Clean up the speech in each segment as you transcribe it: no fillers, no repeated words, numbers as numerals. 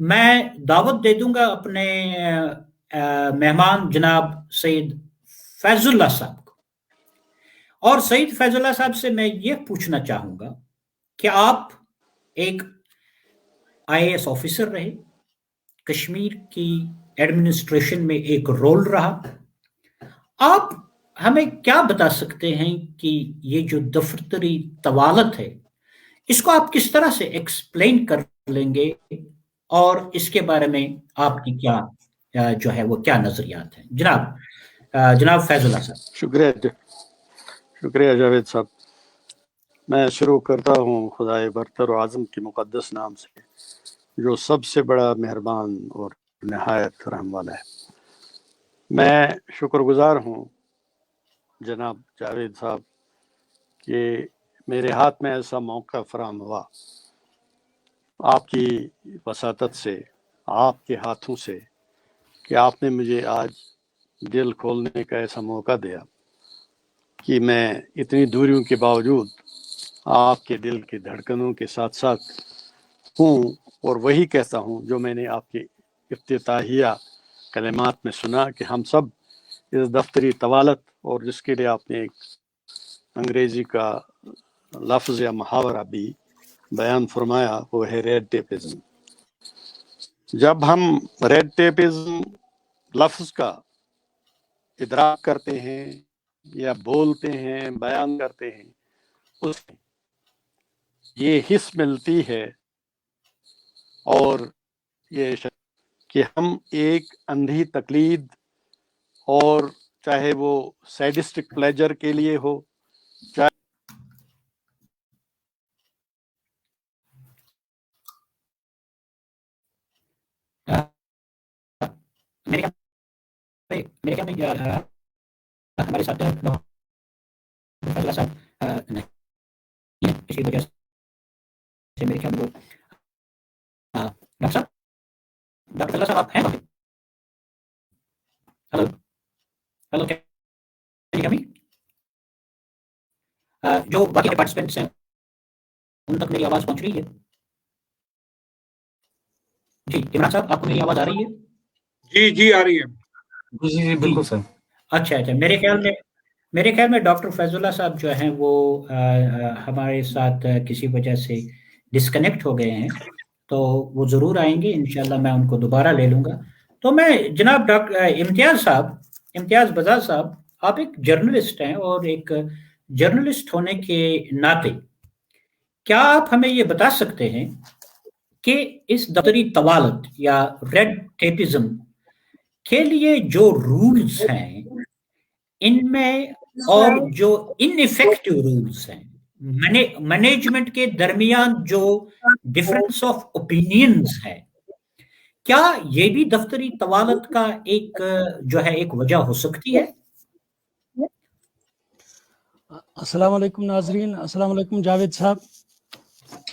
میں دعوت دے دوں گا اپنے مہمان جناب سید فیض اللہ صاحب کو، اور سید فیض اللہ صاحب سے میں یہ پوچھنا چاہوں گا کہ آپ ایک IAS آفیسر رہے، کشمیر کی ایڈمنسٹریشن میں ایک رول رہا، آپ ہمیں کیا بتا سکتے ہیں کہ یہ جو دفتری طوالت ہے اس کو آپ کس طرح سے ایکسپلین کر لیں گے، اور اس کے بارے میں آپ کی کیا جو ہے وہ کیا نظریات ہیں؟ جناب فیض اللہ صاحب۔ شکریہ جاوید صاحب، میں شروع کرتا ہوں خدائے برتر و اعظم کے مقدس نام سے جو سب سے بڑا مہربان اور نہایت رحم والا ہے۔ میں شکر گزار ہوں جناب جاوید صاحب کہ میرے ہاتھ میں ایسا موقع فراہم ہوا آپ کی وساطت سے، آپ کے ہاتھوں سے، کہ آپ نے مجھے آج دل کھولنے کا ایسا موقع دیا کہ میں اتنی دوریوں کے باوجود آپ کے دل کی دھڑکنوں کے ساتھ ساتھ ہوں، اور وہی کہتا ہوں جو میں نے آپ کے افتتاحیہ کلمات میں سنا کہ ہم سب اس دفتری طوالت، اور جس کے لیے آپ نے ایک انگریزی کا لفظ یا محاورہ بھی بیان فرمایا، وہ ہے ریڈ ٹیپزم۔ جب ہم ریڈ ٹیپزم لفظ کا ادراک کرتے ہیں یا بولتے ہیں، بیان کرتے ہیں، اس میں یہ حس ملتی ہے اور یہ کہ ہم ایک اندھی تقلید، اور چاہے وہ سیڈسٹک پلیجر کے لیے ہو، چاہے میرے خیال میں ہمارے ساتھ فیض صاحب کسی وجہ سے میرے خیال میں ڈاکٹر فیض صاحب آپ ہیں؟ ہلو جو باقی پارٹیسپینٹس ہیں ان تک میری آواز پہنچ رہی ہے؟ جی عمران صاحب، آپ کو میری آواز آ رہی ہے؟ جی آ رہی ہے۔ جی بالکل سر۔ اچھا، میرے خیال میں ڈاکٹر فیض اللہ صاحب جو ہیں وہ ہمارے ساتھ کسی وجہ سے ڈسکنیکٹ ہو گئے ہیں، تو وہ ضرور آئیں گے انشاءاللہ، میں ان کو دوبارہ لے لوں گا۔ تو میں جناب ڈاکٹر امتیاز بزاز صاحب، آپ ایک جرنلسٹ ہیں، اور ایک جرنلسٹ ہونے کے ناطے کیا آپ ہمیں یہ بتا سکتے ہیں کہ اس دفتری طوالت یا ریڈ ٹیپزم کے لیے جو رولز ہیں ان میں، اور جو ان ایفیکٹو رولز ہیں مینجمنٹ کے درمیان جو ڈفرنس آف اوپینینز ہے، کیا یہ بھی دفتری طوالت کا ایک جو ہے ایک وجہ ہو سکتی ہے؟ السلام علیکم ناظرین، السلام علیکم جاوید صاحب۔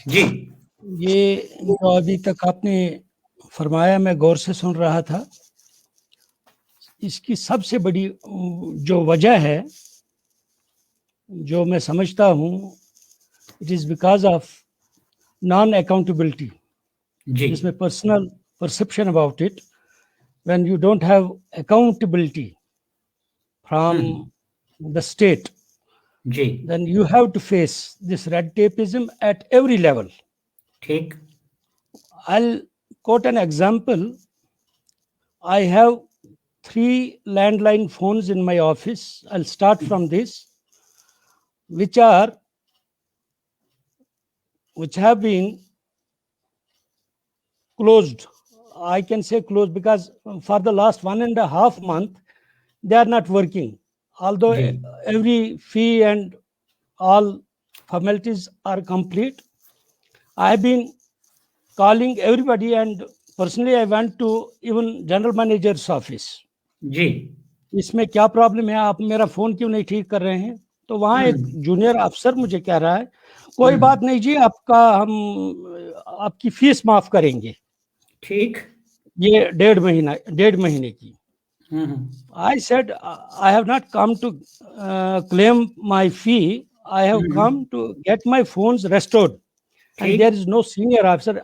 جی، یہ جو ابھی تک آپ نے فرمایا میں غور سے سن رہا تھا، اس کی سب سے بڑی جو وجہ ہے جو میں سمجھتا ہوں، it is because of non accountability, جس میں personal perception about it, when you don't have accountability from the state, then you have to face this red tapeism at every level. ٹھیک، I'll quote an example. I have 3 landline phones in my office. I'll start from this, which have been closed. I can say closed because for the last 1.5 months they are not working, although every fee and all formalities are complete. I have been calling everybody, and personally I went to even general manager's office. جی، اس میں کیا problem ہے، آپ میرا phone کیوں نہیں ٹھیک کر رہے ہیں؟ تو وہاں ایک جونیئر افسر مجھے کہہ رہا ہے کوئی بات نہیں جی، آپ کی فیس معاف کریں گے۔ ٹھیک، یہ 1.5 مہینے کی۔ I said I have not come to claim my fee. I have come to get my phones restored. And there is no senior officer.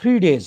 3 days,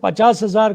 50,000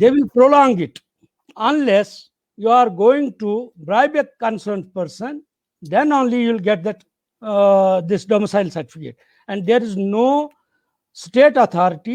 they will prolong it unless you are going to bribe a concerned person, then only you will get that this domicile certificate, and there is no state authority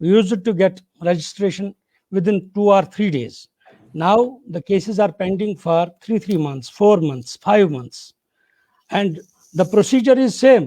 We used to get registration within 2 or 3 days. Now the cases are pending for 3 months, 4 months, 5 months, and the procedure is same.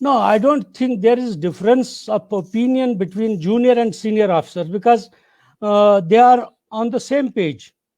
No, I don't think there is difference of opinion between junior and senior officers because they are on the same page.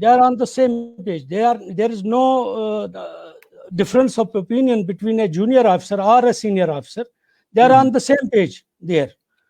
they are on the same page. There is no difference of opinion between a junior officer or a senior officer. They are on the same page there.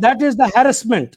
that is the harassment.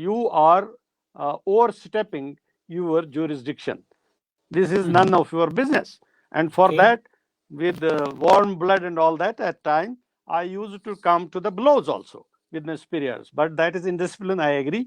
you are overstepping your jurisdiction. This is none of your business. And for that, with warm blood and all that, at time, I used to come to the blows also with my superiors. But that is indiscipline, I agree.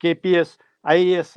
KPS, IAS,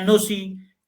NOC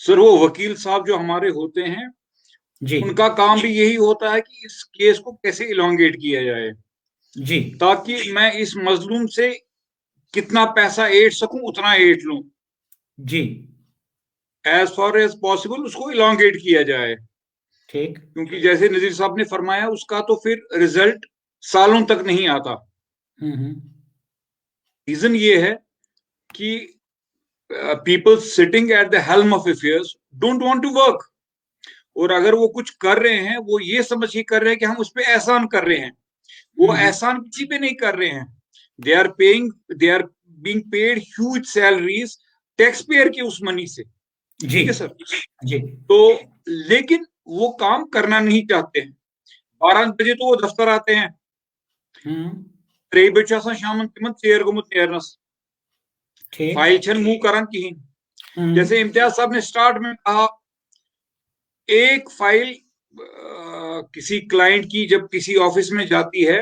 سر وہ وکیل صاحب جو ہمارے ہوتے ہیں جی ان کا کام بھی یہی ہوتا ہے کہ اس کیس کو کیسے الانگیٹ کیا جائے جی تاکہ میں اس مظلوم سے کتنا پیسہ ایٹ سکوں اتنا ایٹ لوں جی ایز فار ایز پاسبل اس کو الانگیٹ کیا جائے ٹھیک کیونکہ جیسے نذیر صاحب نے فرمایا اس کا تو پھر رزلٹ سالوں تک نہیں آتا. ریزن یہ ہے کہ people sitting at the helm of affairs don't want to work, اور اگر وہ کچھ کر رہے ہیں وہ یہ سمجھ کے کر رہے ہیں کہ ہم اس پہ احسان کر رہے ہیں. وہ احسان کسی پہ نہیں کر رہے ہیں. They are being paid huge salaries taxpayer کی اس منی سے. ٹھیک ہے سر جی. تو لیکن وہ کام کرنا نہیں چاہتے ہیں. 12 بجے تو وہ دفتر آتے ہیں, 3 بجے آسان شامن تمن ژیر گومت نیرنس, فائل چھن منہ کران کہین. جیسے امتیاز صاحب نے سٹارٹ میں کہا ایک فائل کسی کلائنٹ کی جب کسی آفس میں جاتی ہے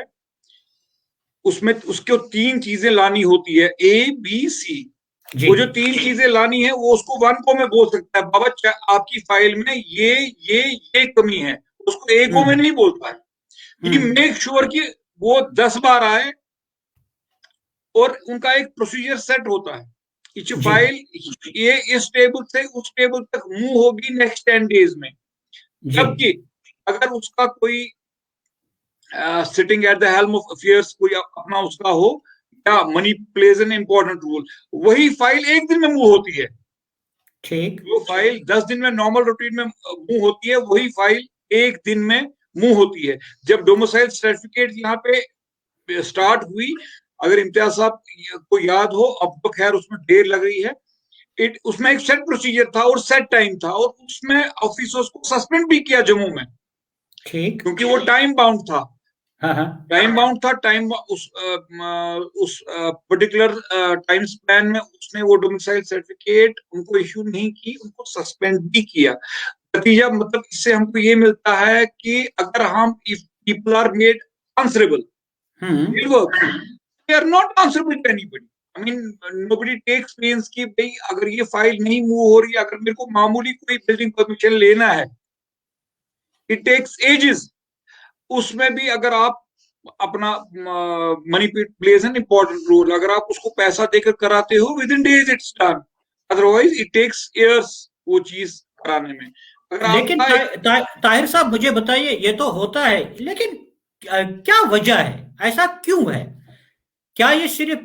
اس میں اس کو 3 چیزیں لانی ہوتی ہے, اے بی سی. وہ جو 3 چیزیں لانی ہے وہ اس کو 1 کو میں بول سکتا ہے بابا آپ کی فائل میں یہ کمی ہے, اس کو 1 کو میں نہیں بولتا ہے. میک شور کہ وہ 10 بار آئے اور ان کا ایک پروسیجر سیٹ ہوتا ہے. فائل یہ اس ٹیبل سے اس ٹیبل تک موو ہوگی نیکسٹ 10 days میں. جبکہ اگر اس کا کوئی sitting at the helm of affairs کوئی اپنا اس کا ہو یا money plays an important role, وہی فائل 1 دن میں موو ہوتی ہے. ٹھیک, وہ فائل 10 دن میں نارمل روٹین میں موو ہوتی ہے, وہی فائل 1 دن میں موو ہوتی ہے. جب ڈومیسائل سرٹیفکیٹ یہاں پہ سٹارٹ ہوئی, اگر امتیاز صاحب کو یاد ہو, اب تو خیر اس میں دیر لگ رہی ہے, اس میں ایک سیٹ پروسیجر تھا اور سیٹ ٹائم تھا, اور اس میں آفیسرز کو سسپینڈ بھی کیا جموں میں. ٹھیک, کیونکہ وہ ٹائم باؤنڈ تھا. ٹائم باؤنڈ تھا, ٹائم اس پرٹیکولر ٹائم سپین میں اس نے وہ ڈومیسائل سرٹیفکیٹ ان کو ایشو نہیں کی, ان کو سسپینڈ بھی کیا. نتیجہ مطلب اس سے ہم کو یہ ملتا ہے کہ اگر ہم people are made answerable, they are not answerable to anybody. I mean, nobody takes pains کہ بھئی اگر یہ فائل نہیں موو ہو رہی, اگر میرے کو معمولی کوئی بلڈنگ پرمیشن لینا ہے, it takes ages. اس میں بھی اگر آپ اپنا money plays an important role, اگر آپ اس کو پیسہ دے کر کراتے ہو within days it's done, otherwise it takes years وہ چیز کرانے میں. لیکن طاہر صاحب مجھے بتائیے, یہ تو ہوتا ہے لیکن کیا وجہ ہے, ایسا کیوں ہے؟ کیا یہ صرف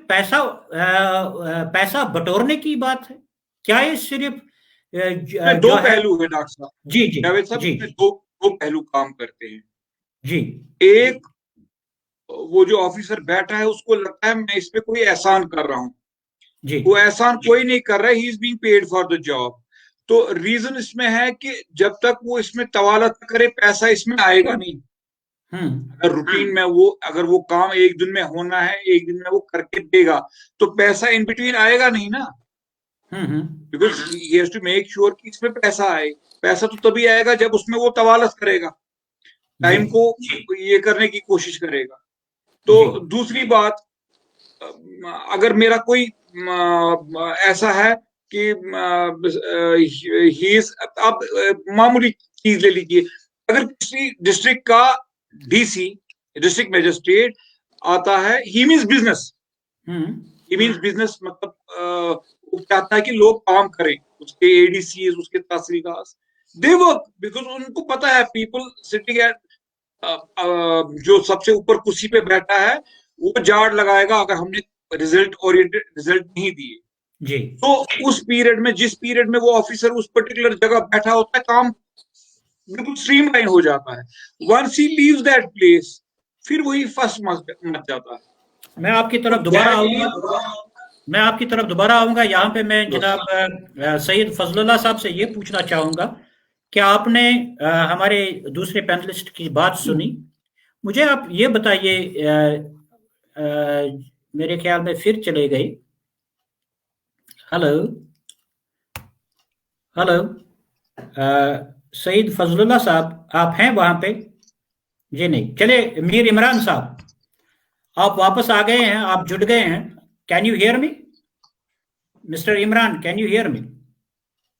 پیسہ بٹورنے کی بات ہے؟ کیا یہ صرف 2 پہلو ہے ڈاکٹر صاحب؟ جی جی جاوید صاحب, جی 2 پہلو کام کرتے ہیں. جی, ایک وہ جو آفیسر بیٹھا ہے اس کو لگتا ہے میں اس پہ کوئی احسان کر رہا ہوں. جی, وہ احسان کوئی نہیں کر رہا ہے, he is being paid for the job. تو ریزن اس میں ہے کہ جب تک وہ اس میں طوالت کرے پیسہ اس میں آئے گا نہیں. اگر روٹین میں اگر وہ کام 1 دن میں ہونا ہے, 1 دن میں وہ کر کے دے گا, تو پیسہ ان بٹوین آئے گا نہیں نا. Because he has to make sure کہ اس میں پیسہ آئے. پیسہ تو تبھی آئے گا جب اس میں وہ طوالت کرے گا, ٹائم کو یہ کرنے کی کوشش کرے گا. تو دوسری بات, اگر میرا کوئی ایسا ہے کہ آپ معمولی چیز لے لیجیے, اگر کسی ڈسٹرکٹ کا ڈی سی ڈسٹرکٹ میجسٹریٹ آتا ہے, ہی مینس بزنس, مطلب وہ چاہتا ہے کہ لوگ کام کریں, اس کے اے ڈی سیز, اس کے تحصیلدار, دے ورک, بیکاز ان کو پتا ہے پیپل سٹنگ ایٹ جو سب سے اوپر کرسی پہ بیٹھا ہے وہ جاڑ لگائے گا اگر ہم نے ریزلٹ اورینٹڈ ریزلٹ نہیں دیے. جی, تو اس پیریڈ میں, جس پیریڈ میں وہ آفیسر اس پرٹیکولر جگہ بیٹھا ہوتا ہے, کام بالکل اسٹریم لائن ہو جاتا ہے. Once he leaves that place, پھر وہی فرسٹ مچ جاتا ہے. میں آپ کی طرف دوبارہ آؤں گا. یہاں پہ میں جناب سید فضل اللہ صاحب سے یہ پوچھنا چاہوں گا کہ آپ نے ہمارے دوسرے پینلسٹ کی بات سنی. مجھے آپ یہ بتائیے, میرے خیال میں پھر چلے گئے. ہلو سعید فضل اللہ صاحب, آپ ہیں وہاں پہ؟ جی نہیں, چلے میر عمران صاحب آپ واپس آ گئے ہیں, آپ جڑ گئے ہیں. Can you hear me mister Imran, can you hear me?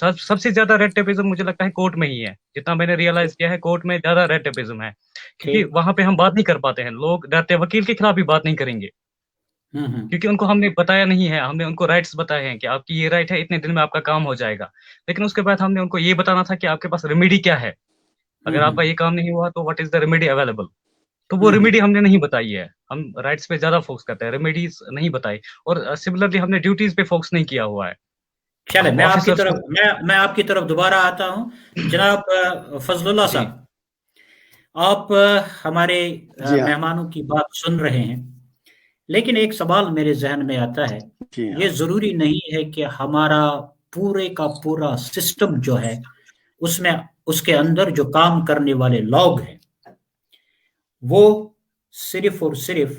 سب سے زیادہ ریڈ ٹیپزم مجھے لگتا ہے کورٹ میں ہی ہے. جتنا میں نے ریئلائز کیا ہے کورٹ میں زیادہ ریڈ ٹیپزم ہے, کیونکہ وہاں پہ ہم بات نہیں کر پاتے ہیں. لوگ ڈرتے وکیل کے خلاف بھی بات نہیں کریں گے, کیونکہ ان کو ہم نے بتایا نہیں ہے. ہم نے ان کو رائٹس بتائے ہیں کہ آپ کی یہ رائٹ ہے, اتنے دن میں آپ کا کام ہو جائے گا. لیکن اس کے بعد ہم نے ان کو یہ بتانا تھا کہ آپ کے پاس ریمیڈی کیا ہے. اگر آپ کا یہ کام نہیں ہوا تو what is the remedy available. تو وہ ریمیڈی ہم نے نہیں بتائی ہے. ہم رائٹس پہ زیادہ فوکس کرتے ہیں, ریمیڈیز نہیں بتائی. اور سملرلی ہم نے ڈیوٹیز پہ فوکس نہیں کیا ہوا ہے. چلے میں آپ کی طرف دوبارہ آتا ہوں. جناب فضل اللہ صاحب, آپ ہمارے مہمانوں کی بات سن رہے ہیں, لیکن ایک سوال میرے ذہن میں آتا ہے. یہ ضروری نہیں ہے کہ ہمارا پورے کا پورا سسٹم جو ہے اس کے اندر جو کام کرنے والے لوگ ہیں وہ صرف اور صرف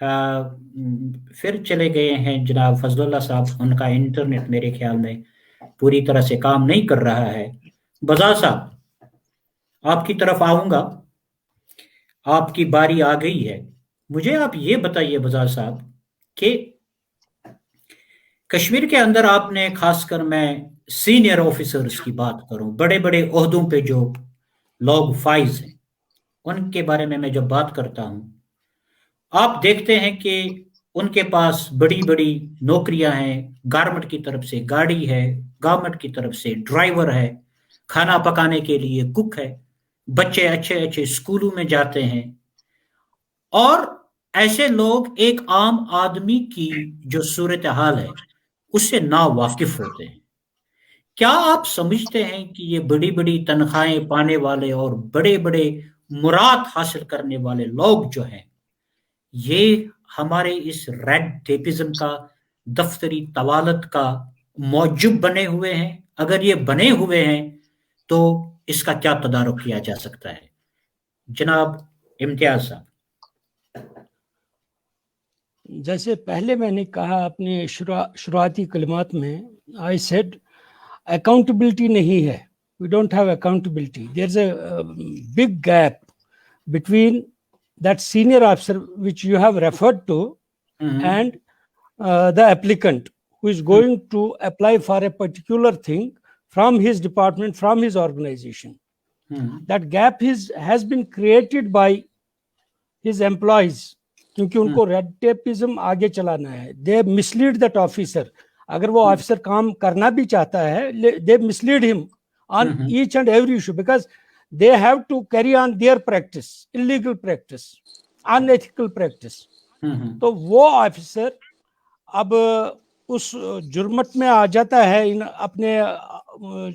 پھر چلے گئے ہیں. جناب فضل اللہ صاحب, ان کا انٹرنیٹ میرے خیال میں پوری طرح سے کام نہیں کر رہا ہے. بزاز صاحب, آپ کی طرف آؤں گا, آپ کی باری آ گئی ہے. مجھے آپ یہ بتائیے بزاز صاحب کہ کشمیر کے اندر آپ نے, خاص کر میں سینئر آفیسرز کی بات کروں, بڑے بڑے عہدوں پہ جو لوگ فائز ہیں, ان کے بارے میں جب بات کرتا ہوں, آپ دیکھتے ہیں کہ ان کے پاس بڑی بڑی نوکریاں ہیں. گورنمنٹ کی طرف سے گاڑی ہے, گورنمنٹ کی طرف سے ڈرائیور ہے, کھانا پکانے کے لیے کک ہے, بچے اچھے اچھے اسکولوں میں جاتے ہیں. اور ایسے لوگ ایک عام آدمی کی جو صورتحال ہے اس سے نا واقف ہوتے ہیں. کیا آپ سمجھتے ہیں کہ یہ بڑی بڑی تنخواہیں پانے والے اور بڑے بڑے مراد حاصل کرنے والے لوگ جو ہیں, یہ ہمارے اس ریڈ ٹیپزم کا, دفتری طوالت کا موجب بنے ہوئے ہیں؟ اگر یہ بنے ہوئے ہیں تو اس کا کیا تدارک کیا جا سکتا ہے؟ جناب امتیاز صاحب. جیسے پہلے میں نے کہا اپنے شروعاتی کلمات میں, I said accountability نہیں ہے. We don't have accountability. There's a big gap between that senior officer which you have referred to and the applicant who is going to apply for a particular thing from his department, from his organization. That gap has been created by his employees, کیونکہ ان کو red tapism آگے چلانا ہے. They مسلیڈ that officer. اگر وہ officer کام کرنا بھی چاہتا ہے, they mislead him on each and every issue, because they have to carry on their practice, illegal practice, unethical practice. تو وہ آفیسر اب اس جرمت میں آ جاتا ہے ان اپنے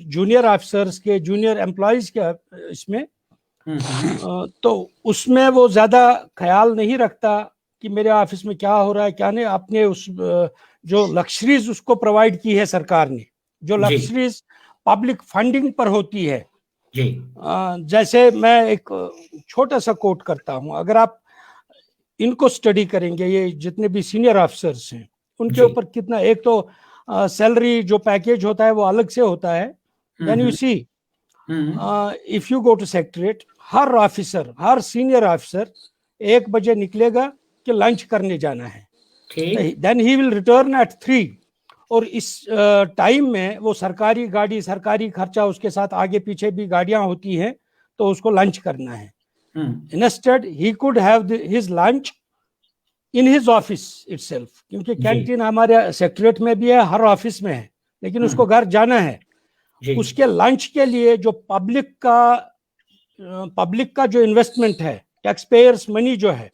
جونیئر آفیسرس کے, جونیئر امپلائیز کے اس میں. تو اس میں وہ زیادہ خیال نہیں رکھتا کہ میرے آفس میں کیا ہو رہا ہے کیا نہیں. اپنے اس جو لکشریز اس کو پرووائڈ کی ہے سرکار نے, جو لکشریز پبلک فنڈنگ پر ہوتی ہے, جیسے میں ایک چھوٹا سا کوٹ کرتا ہوں. اگر آپ ان کو اسٹڈی کریں گے, یہ جتنے بھی سینئر آفیسرس ہیں, ان کے اوپر کتنا, ایک تو سیلری جو پیکیج ہوتا ہے وہ الگ سے ہوتا ہے. Then you see if you go to secretariat, ہر آفیسر, ہر سینئر آفیسر 1 بجے نکلے گا کہ لنچ کرنے جانا ہے, then he will return at 3. اور اس ٹائم میں وہ سرکاری گاڑی, سرکاری خرچہ, اس کے ساتھ آگے پیچھے بھی گاڑیاں ہوتی ہیں, تو اس کو لنچ کرنا ہے. Instead he could have his lunch in his office itself, کیونکہ کینٹین ہمارے سیکریٹریٹ میں بھی ہے, ہر آفس میں ہے, لیکن اس کو گھر جانا ہے. اس کے لنچ کے لیے جو پبلک کا جو انویسٹمنٹ ہے, ٹیکس پیئرس منی جو ہے,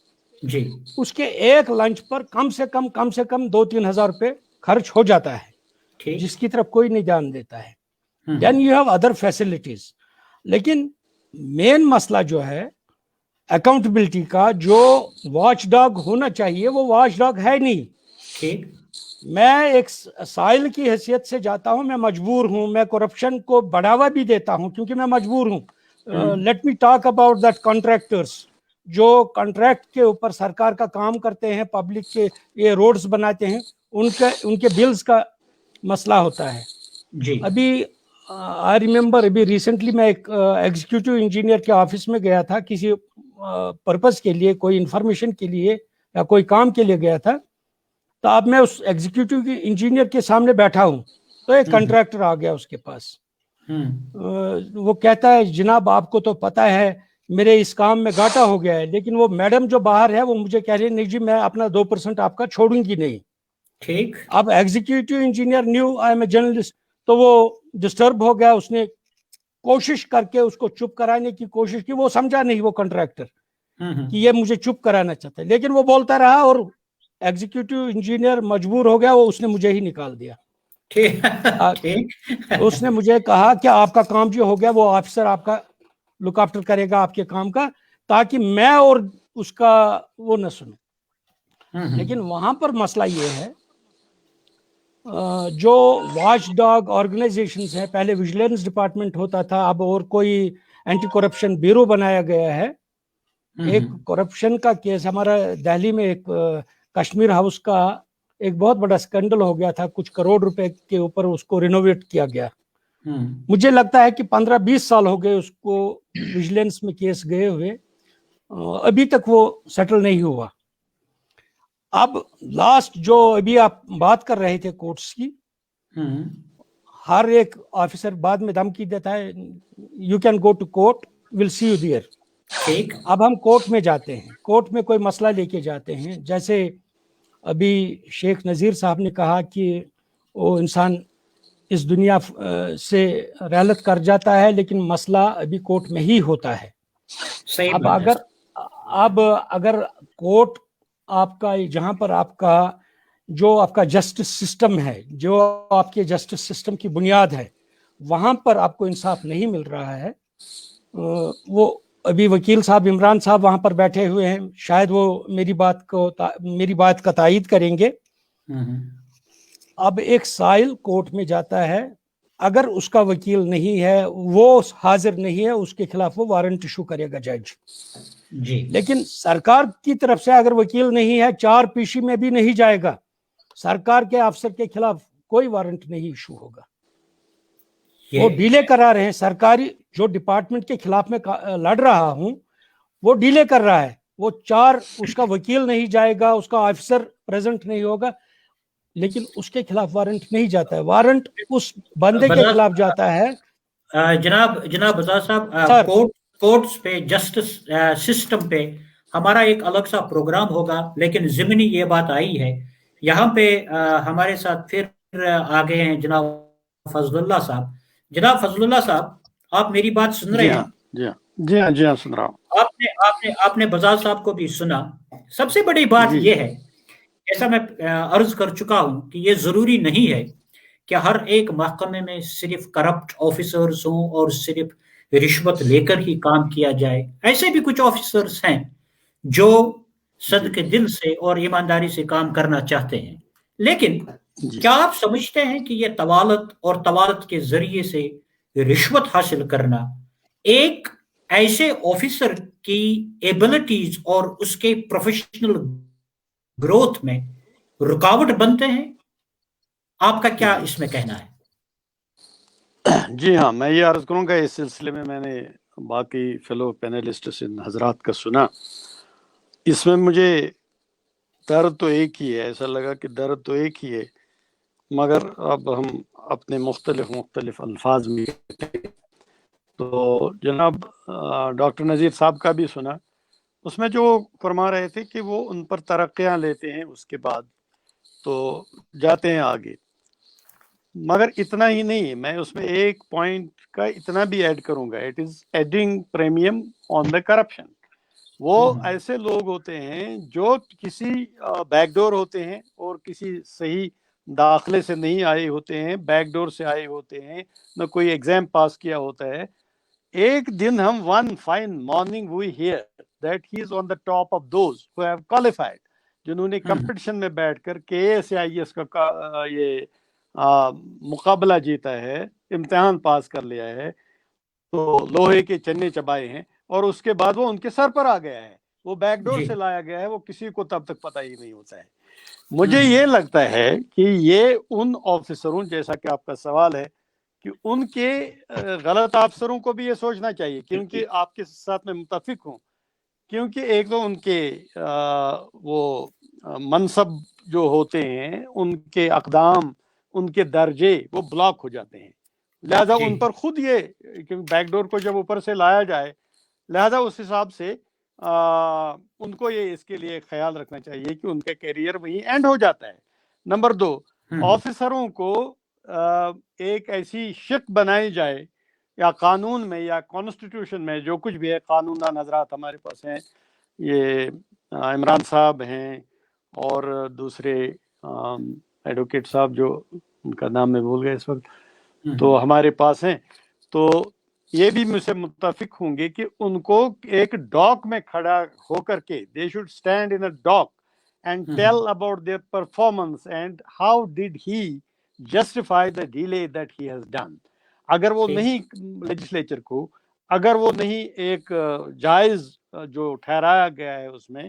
اس کے ایک لنچ پر کم سے کم 2-3 ہزار روپے خرچ ہو جاتا ہے, جس کی طرف کوئی نہیں دھیان دیتا ہے. Then you have other facilities. لیکن مین مسئلہ جو ہے اکاؤنٹیبلٹی کا, جو واچ ڈاگ ہونا چاہیے وہ واچ ڈاگ ہے نہیں. میں ایک سائل کی حیثیت سے جاتا ہوں, میں مجبور ہوں, میں کرپشن کو بڑھاوا بھی دیتا ہوں کیونکہ میں مجبور ہوں. Let me talk about that contractors, جو کانٹریکٹ کے اوپر سرکار کا کام کرتے ہیں, پبلک کے یہ روڈز بناتے ہیں, ان کے بلز کا مسئلہ ہوتا ہے. ابھی آئی ریممبر, ابھی ریسنٹلی میں ایک ایگزیکٹو انجینئر کے آفس میں گیا تھا, کسی پرپز کے لیے, کوئی انفارمیشن کے لیے یا کوئی کام کے لیے گیا تھا. تو اب میں اس ایگزیکٹو انجینئر کے سامنے بیٹھا ہوں, تو ایک کنٹریکٹر آ گیا اس کے پاس، وہ کہتا ہے جناب آپ کو تو پتا ہے میرے اس کام میں گھاٹا ہو گیا ہے، لیکن وہ میڈم جو باہر ہے وہ مجھے کہہ رہی ہے نہیں جی میں اپنا 2% آپ کا چھوڑوں گی نہیں. ٹھیک. اب executive engineer new I am a journalist, تو وہ ڈسٹرب ہو گیا، اس نے کوشش کر کے اس کو چپ کرانے کی کوشش کی، وہ سمجھا نہیں وہ کنٹریکٹر کہ یہ مجھے چپ کرانا چاہتا ہے، لیکن وہ بولتا رہا اور ایگزیکٹو انجینئر مجبور ہو گیا، وہ اس نے مجھے ہی نکال دیا. اس نے مجھے کہا کہ آپ کا کام جو ہو گیا وہ آفیسر آپ کا لک آفٹر کرے گا آپ کے کام کا، تاکہ میں اور اس کا وہ نہ سنوں. لیکن وہاں پر مسئلہ یہ ہے جو واچ ڈاگ آرگنائزیشنز ہیں، پہلے ویجیلنس ڈپارٹمنٹ ہوتا تھا، اب اور کوئی اینٹی کرپشن بیورو بنایا گیا ہے. ایک کرپشن کا کیس ہمارا دہلی میں ایک کشمیر ہاؤس کا ایک بہت بڑا سکینڈل ہو گیا تھا، کچھ کروڑ روپے کے اوپر اس کو رینوویٹ کیا گیا. مجھے لگتا ہے کہ 15-20 سال ہو گئے اس کو ویجیلنس میں کیس گئے ہوئے، ابھی تک وہ سیٹل نہیں ہوا. اب لاسٹ جو ابھی آپ بات کر رہے تھے کورٹس کی، ہر ایک آفیسر بعد میں دھمکی دیتا ہے you can go to court will see you there. اب ہم کورٹ میں جاتے ہیں، کورٹ میں کوئی مسئلہ لے کے جاتے ہیں، جیسے ابھی شیخ نذیر صاحب نے کہا کہ وہ انسان اس دنیا سے رحلت کر جاتا ہے لیکن مسئلہ ابھی کورٹ میں ہی ہوتا ہے. اب اگر کورٹ آپ کا جہاں پر آپ کا جو آپ کا جسٹس سسٹم ہے، جو آپ کے جسٹس سسٹم کی بنیاد ہے، وہاں پر آپ کو انصاف نہیں مل رہا ہے. وہ ابھی وکیل صاحب عمران صاحب وہاں پر بیٹھے ہوئے ہیں، شاید وہ میری بات کا تائید کریں گے. اب ایک سائل کورٹ میں جاتا ہے، اگر اس کا وکیل نہیں ہے، وہ حاضر نہیں ہے، اس کے خلاف وہ وارنٹ ایشو کرے گا جج جی. لیکن سرکار کی طرف سے اگر وکیل نہیں ہے، 4 پیشی میں بھی نہیں جائے گا، سرکار کے افسر کے خلاف کوئی وارنٹ نہیں ایشو ہوگا. وہ ڈیلے کرا رہے ہیں، سرکاری جو ڈپارٹمنٹ کے خلاف میں لڑ رہا ہوں وہ ڈیلے کر رہا ہے. وہ 4 اس کا وکیل نہیں جائے گا، اس کا آفیسر پریزنٹ نہیں ہوگا، لیکن اس کے خلاف وارنٹ نہیں جاتا ہے، وارنٹ اس بندے کے خلاف جاتا ہے. جناب بزاز صاحب، کورٹس پہ جسٹس سسٹم پہ ہمارا ایک الگ سا پروگرام ہوگا، لیکن ضمنی یہ بات آئی ہے یہاں پہ ہمارے ساتھ پھر آگے ہیں جناب فضل اللہ صاحب. جناب فضل اللہ صاحب، آپ میری بات سن رہے ہیں؟ جی ہاں سن رہا ہوں. آپ نے بزاز صاحب کو بھی سنا. سب سے بڑی بات یہ ہے، ایسا میں عرض کر چکا ہوں کہ یہ ضروری نہیں ہے کہ ہر ایک محکمے میں صرف کرپٹ آفیسرز ہوں اور صرف رشوت لے کر ہی کام کیا جائے. ایسے بھی کچھ آفیسرز ہیں جو صدقے دل سے اور ایمانداری سے کام کرنا چاہتے ہیں. لیکن کیا آپ سمجھتے ہیں کہ یہ طوالت اور طوالت کے ذریعے سے رشوت حاصل کرنا ایک ایسے آفیسر کی ایبلٹیز اور اس کے پروفیشنل گروتھ میں رکاوٹ بنتے ہیں؟ آپ کا کیا اس میں کہنا ہے؟ جی ہاں، میں یہ عرض کروں گا اس سلسلے میں نے باقی فیلو پینلسٹس حضرات کا سنا. اس میں مجھے درد تو ایک ہی ہے، ایسا لگا کہ درد تو ایک ہی ہے، مگر اب ہم اپنے مختلف الفاظ میں. تو جناب ڈاکٹر نذیر صاحب کا بھی سنا، اس میں جو فرما رہے تھے کہ وہ ان پر ترقیاں لیتے ہیں، اس کے بعد تو جاتے ہیں آگے. مگر اتنا ہی نہیں، میں اس میں ایک پوائنٹ کا اتنا بھی ایڈ کروں گا، it is adding premium on the corruption. وہ ایسے لوگ ہوتے ہیں جو کسی بیک ڈور ہوتے ہیں اور کسی صحیح داخلے سے نہیں آئے ہوتے ہیں، بیک ڈور سے آئے ہوتے ہیں، نہ کوئی ایگزام پاس کیا ہوتا ہے. ایک دن ہم one fine morning we hear that he is on the top of those who have qualified، جنہوں نے کمپٹیشن میں بیٹھ کر KAS کا یہ مقابلہ جیتا ہے، امتحان پاس کر لیا ہے، تو لوہے کے چنے چبائے ہیں، اور اس کے بعد وہ ان کے سر پر آ گیا ہے. وہ بیک ڈور سے لایا گیا ہے، وہ کسی کو تب تک پتہ ہی نہیں ہوتا ہے. مجھے یہ لگتا ہے کہ یہ ان آفیسروں، جیسا کہ آپ کا سوال ہے، کہ ان کے غلط افسروں کو بھی یہ سوچنا چاہیے، کیونکہ آپ کے ساتھ میں متفق ہوں، کیونکہ ایک تو ان کے وہ منصب جو ہوتے ہیں، ان کے اقدام، ان کے درجے وہ بلاک ہو جاتے ہیں. لہذا ان پر خود یہ بیک ڈور کو جب اوپر سے لایا جائے، لہذا اس حساب سے ان کو یہ اس کے لیے خیال رکھنا چاہیے کہ ان کا کیریئر وہیں اینڈ ہو جاتا ہے. نمبر 2، آفیسروں کو ایک ایسی شک بنائی جائے یا قانون میں یا کانسٹیٹیوشن میں جو کچھ بھی ہے، قانون حضرات ہمارے پاس ہیں، یہ عمران صاحب ہیں اور دوسرے ایڈوکیٹ صاحب جو ان کا نام میں بھول گیا اس وقت، تو ہمارے پاس ہیں، تو یہ بھی مجھ سے متفق ہوں گے کہ ان کو ایک ڈاک میں کھڑا ہو کر کے they should stand in a dock and tell about their performance and how did he justify the delay that he has done. اگر وہ نہیں لیجسلیچر کو، اگر وہ نہیں ایک جائز جو ٹھہرایا گیا ہے اس میں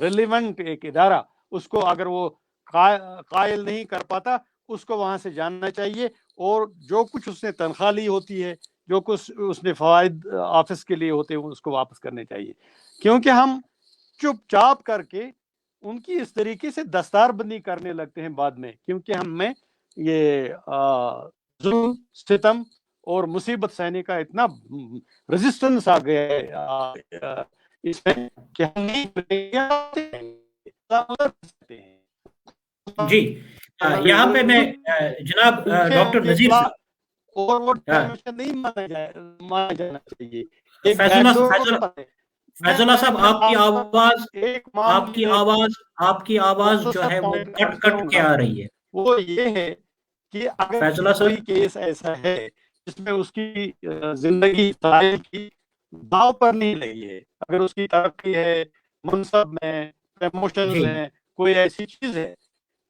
ریلیونٹ ایک ادارہ، اس کو اگر وہ قائل نہیں کر پاتا، اس کو وہاں سے جاننا چاہیے، اور جو کچھ اس نے تنخواہ لی ہوتی ہے، جو کچھ اس نے فوائد آفس کے لیے ہوتے ہیں، اس کو واپس کرنے چاہیے. کیونکہ ہم چپ چاپ کر کے ان کی اس طریقے سے دستار بندی کرنے لگتے ہیں بعد میں، کیونکہ ہم میں یہ ظلم، ستم اور مصیبت سہنے کا اتنا ریزسٹنس آ گیا ہے اس میں کہ ہم نہیں جی. یہاں پہ میں جناب ڈاکٹر نذیر اور وہ نہیں مانا جانا چاہیے. فیض اللہ صاحب، آپ کی آواز جو ہے وہ کٹ کٹ کے آ رہی ہے. وہ یہ ہے کہ اگر کوئی کیس ایسا ہے جس میں اس کی زندگی کی داؤ پر نہیں لگی ہے، اگر اس کی ترقی ہے، منصب میں پروموشن ہے، کوئی ایسی چیز ہے،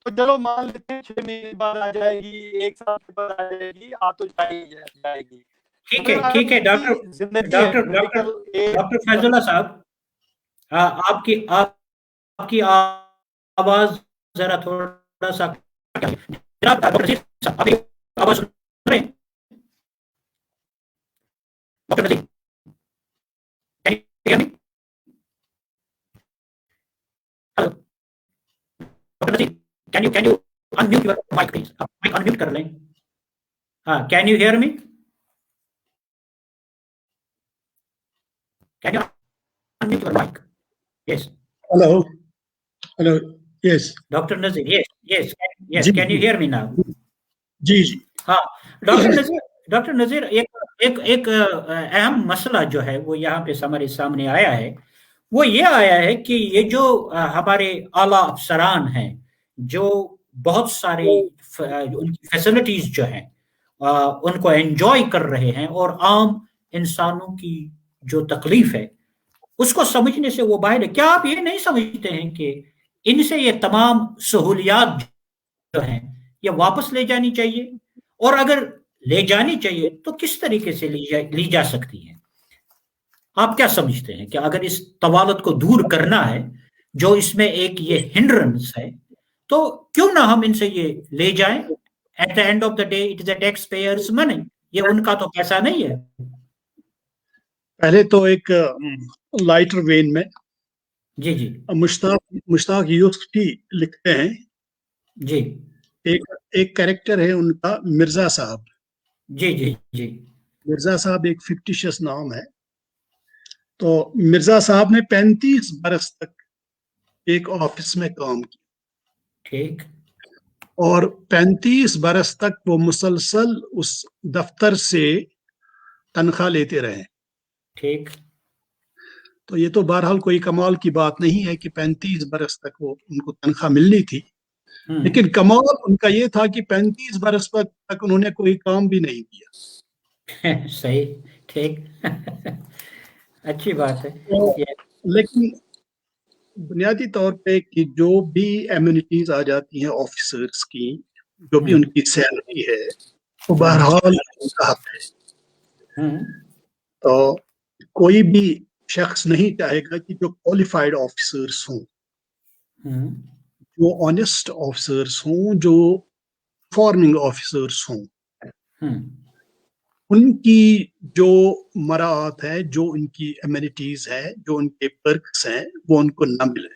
تو چلو مان لیتے ہیں 6 مہینے بعد آ جائے گی، 1 سال کے بعد آ جائے گی، آ تو جائے گی. ٹھیک ہے ڈاکٹر فیض اللہ صاحب، آپ کی آواز ذرا تھوڑا سا آواز سن رہے ہیں doctor Nazir? Hello doctor Nazir, can you unmute your mic please؟ آپ mic unmute کر لیں. ہاں، can you hear me؟ Can you unmute your mic? Yes. Hello. Yes. Dr. Nazir, yes. Can you hear me now? جی. ہاں doctor Nazir, ایک اہم مسئلہ جو ہے وہ یہاں پہ ہمارے سامنے آیا ہے، وہ یہ آیا ہے کہ یہ جو ہمارے اعلیٰ افسران ہیں، جو بہت سارے ان کی فیسلٹیز جو ہیں ان کو انجوائے کر رہے ہیں، اور عام انسانوں کی جو تکلیف ہے اس کو سمجھنے سے وہ باہر ہے. کیا آپ یہ نہیں سمجھتے ہیں کہ ان سے یہ تمام سہولیات جو ہیں یہ واپس لے جانی چاہیے؟ اور اگر لے جانی چاہیے تو کس طریقے سے لی جا سکتی ہیں؟ آپ کیا سمجھتے ہیں کہ اگر اس طوالت کو دور کرنا ہے، جو اس میں ایک یہ ہنڈرنس ہے، تو کیوں نہ ہم ان سے یہ لے جائیں؟ At the end of the day it is a taxpayers money, یہ ان کا تو پیسہ نہیں ہے. پہلے تو ایک لائٹر وین میں جی مشتاق یوسفی لکھتے ہیں، جی ایک کریکٹر ہے ان کا مرزا صاحب. جی مرزا صاحب ایک فکٹیشس نام ہے. تو مرزا صاحب نے 35 برس تک ایک آفس میں کام کیا، ٹھیک، اور 35 برس تک وہ مسلسل اس دفتر سے تنخواہ لیتے رہے. ٹھیک. تو یہ تو بہرحال کوئی کمال کی بات نہیں ہے کہ 35 برس تک وہ ان کو تنخواہ ملنی تھی، لیکن کمال ان کا یہ تھا کہ 35 برس تک انہوں نے کوئی کام بھی نہیں کیا. صحیح، ٹھیک، اچھی بات ہے. لیکن بنیادی طور پہ کہ جو بھی ایمونٹیز آ جاتی ہیں آفیسرز کی، جو بھی ان کی سیلری ہے، وہ بہرحال ان کا حق ہے. تو کوئی بھی شخص نہیں چاہے گا کہ جو کوالیفائڈ آفیسرز ہوں، جو آنےسٹ آفیسرز ہوں، جو پرفارمنگ آفیسرز ہوں، ان کی جو مراعات ہے، جو ان کی ایمینٹیز ہے، جو ان کے پرکس ہیں، وہ ان کو نہ ملے.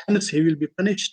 hence he will be punished।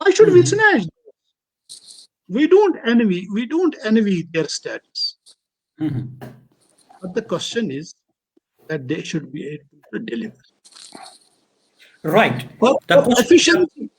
why should we snatch? We don't envy their status. But the question is that they should be able to deliver. Right.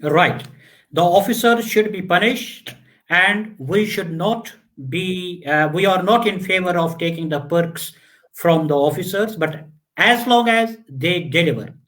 Right. The officers should be punished, and we should not be, we are not in favor of taking the perks from the officers, but as long as they deliver.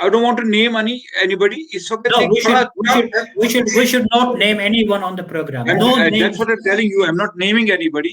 I don't want to name anybody. No, we should not name anyone on the program. No, that's what I'm telling you. I'm not naming anybody.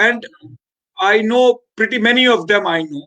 and I know pretty many of them. I know.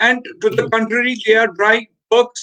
and to the contrary, they are dry works.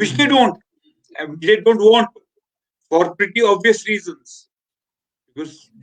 which they don't want for pretty obvious reasons, because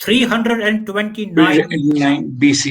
329 BC।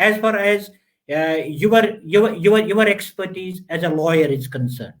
as far as your expertise as a lawyer is concerned?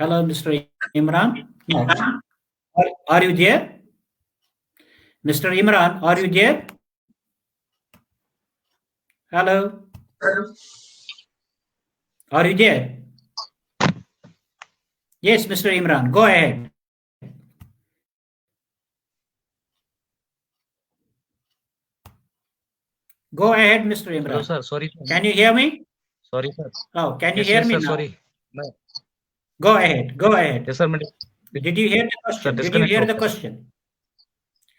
Hello, Mr. Imran. No. Are you there? Mr. Imran, are you there? Hello. Are you there? Yes, Mr. Imran, go ahead. Go ahead, Mr. Imran. Hello, sir. Sorry. Can you hear me? Sorry, sir. Oh, can you Yes, hear yes, me sir. now? Sorry. Go ahead. Go ahead. Yes, sir. Did you hear the question? Sir, Did you hear the disconnect. question?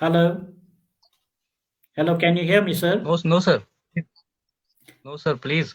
Hello. Hello, can you hear me, sir? No, sir. No, sir, please.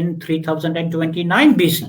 in 3029 BC.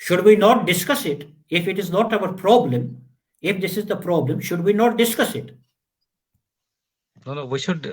Should we not discuss it if it is not our problem? If this is the problem, should we not discuss it? No, we should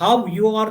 How you are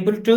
able to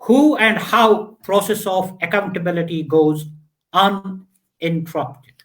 who and how process of accountability goes uninterrupted.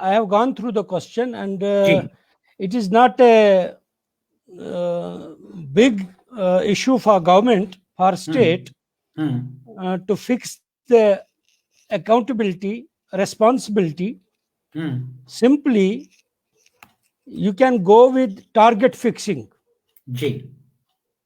I have gone through the question, and it is not a big issue for government, for state to fix the accountability, responsibility. Simply, you can go with target fixing.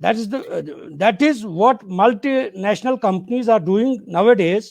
that is what multinational companies are doing nowadays।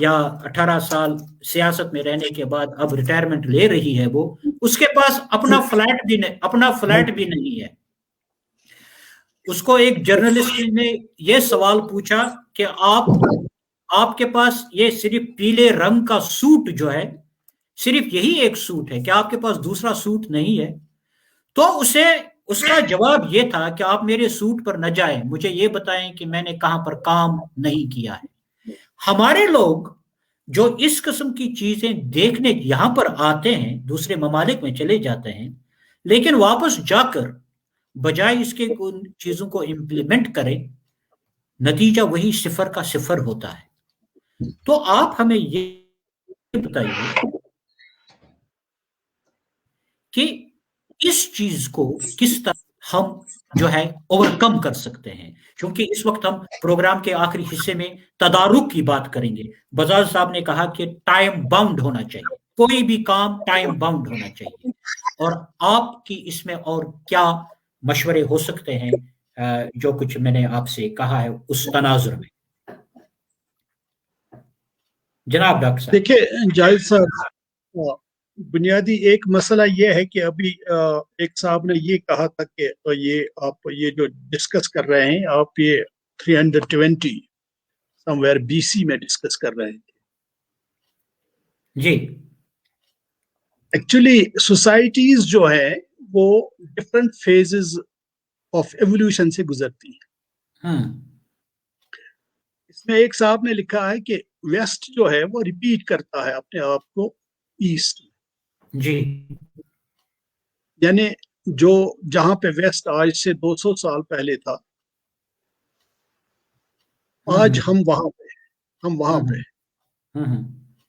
یا 18 سال سیاست میں رہنے کے بعد اب retirement لے رہی ہے، وہ اس کے پاس اپنا فلیٹ بھی نہیں ہے. اس کو ایک جرنلسٹ نے یہ سوال پوچھا کہ آپ کے پاس یہ صرف پیلے رنگ کا سوٹ جو ہے، صرف یہی ایک سوٹ ہے، کیا آپ کے پاس دوسرا سوٹ نہیں ہے؟ تو اس کا جواب یہ تھا کہ آپ میرے سوٹ پر نہ جائیں، مجھے یہ بتائیں کہ میں نے کہاں پر کام نہیں کیا ہے. ہمارے لوگ جو اس قسم کی چیزیں دیکھنے یہاں پر آتے ہیں، دوسرے ممالک میں چلے جاتے ہیں، لیکن واپس جا کر بجائے اس کے ان چیزوں کو امپلیمنٹ کریں، نتیجہ وہی 0 کا 0 ہوتا ہے. تو آپ ہمیں یہ بتائیے کہ اس چیز کو کس طرح ہم جو ہے اوورکم کر سکتے ہیں، کیونکہ اس وقت ہم پروگرام کے آخری حصے میں تدارک کی بات کریں گے. بزاز صاحب نے کہا کہ ٹائم باؤنڈ ہونا چاہیے، کوئی بھی کام ٹائم باؤنڈ ہونا چاہیے، اور آپ کی اس میں اور کیا مشورے ہو سکتے ہیں جو کچھ میں نے آپ سے کہا ہے اس تناظر میں. جناب ڈاکٹر صاحب. دیکھیں جاوید صاحب، بنیادی ایک مسئلہ یہ ہے کہ ابھی ایک صاحب نے یہ کہا تھا کہ آپ یہ جو ڈسکس کر رہے ہیں، آپ یہ 320 سمویئر BC میں ڈسکس کر رہے تھے. جی ایکچولی سوسائٹیز جو ہے وہ ڈفرینٹ فیزز آف ایولیوشن سے گزرتی ہیں. اس میں ایک صاحب نے لکھا ہے کہ ویسٹ جو ہے وہ ریپیٹ کرتا ہے اپنے آپ کو ایسٹ. جی یعنی جہاں پہ ویسٹ آج سے 200 سال پہلے تھا، آج ہم وہاں پہ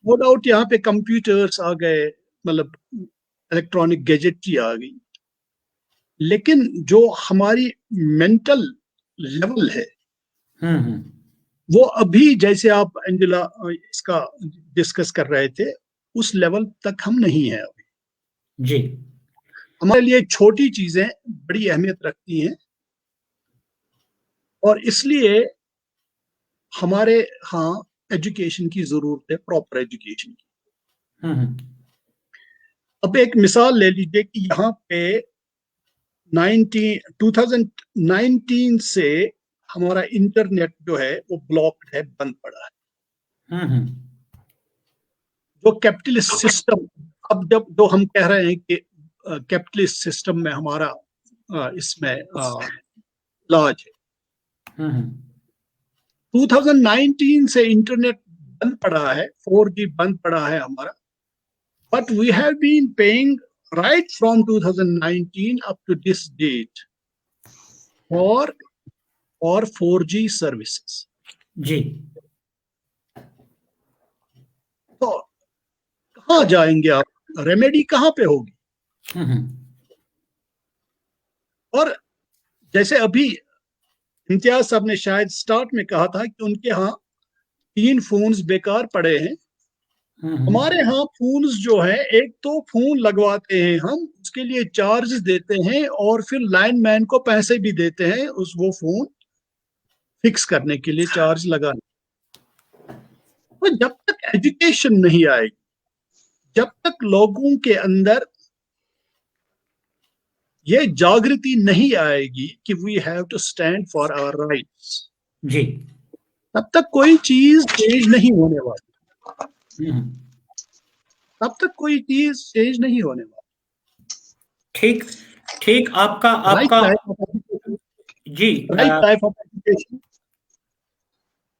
نو ڈاؤٹ یہاں پہ کمپیوٹرز آ گئے، مطلب الیکٹرانک گیجٹری آ گئی، لیکن جو ہماری مینٹل لیول ہے وہ ابھی، جیسے آپ انجلا اس کا ڈسکس کر رہے تھے، اس لیول تک ہم نہیں ہیں ابھی. جی ہمارے لیے چھوٹی چیزیں بڑی اہمیت رکھتی ہیں، اور اس لیے ہمارے ہاں ایجوکیشن کی ضرورت ہے، پراپر ایجوکیشن کی. اب ایک مثال لے لیجیے کہ یہاں پہ 2019 سے ہمارا انٹرنیٹ جو ہے وہ بلاکڈ ہے، بند پڑا ہے. جو کیپٹلسٹ سسٹم، اب جو ہم کہہ رہے ہیں کہ کیپٹلسٹ سسٹم میں ہمارا اس میں علاج ہے، 2019 سے انٹرنیٹ بند پڑا ہے، 4G بند پڑا ہے ہمارا. But we have been paying right from 2019 up to this date for 4G services. جی تو کہاں جائیں گے آپ؟ ریمیڈی کہاں پہ ہوگی؟ اور جیسے ابھی امتیاز صاحب نے شاید سٹارٹ میں کہا تھا کہ ان کے ہاں 3 فونز بیکار پڑے ہیں. ہمارے ہاں فونز جو ہے، ایک تو فون لگواتے ہیں ہم، اس کے لیے چارج دیتے ہیں، اور پھر لائن مین کو پیسے بھی دیتے ہیں وہ فون فکس کرنے کے لیے، چارج لگانے. تو جب تک ایجوکیشن نہیں آئے گی، جب تک لوگوں کے اندر یہ جاگرتی نہیں آئے گی کہ we have to stand for our rights, جی تب تک کوئی چیز چینج نہیں ہونے والی. تب تک کوئی چیز چینج نہیں ہونے والی. ٹھیک آپ کا جی right type of education,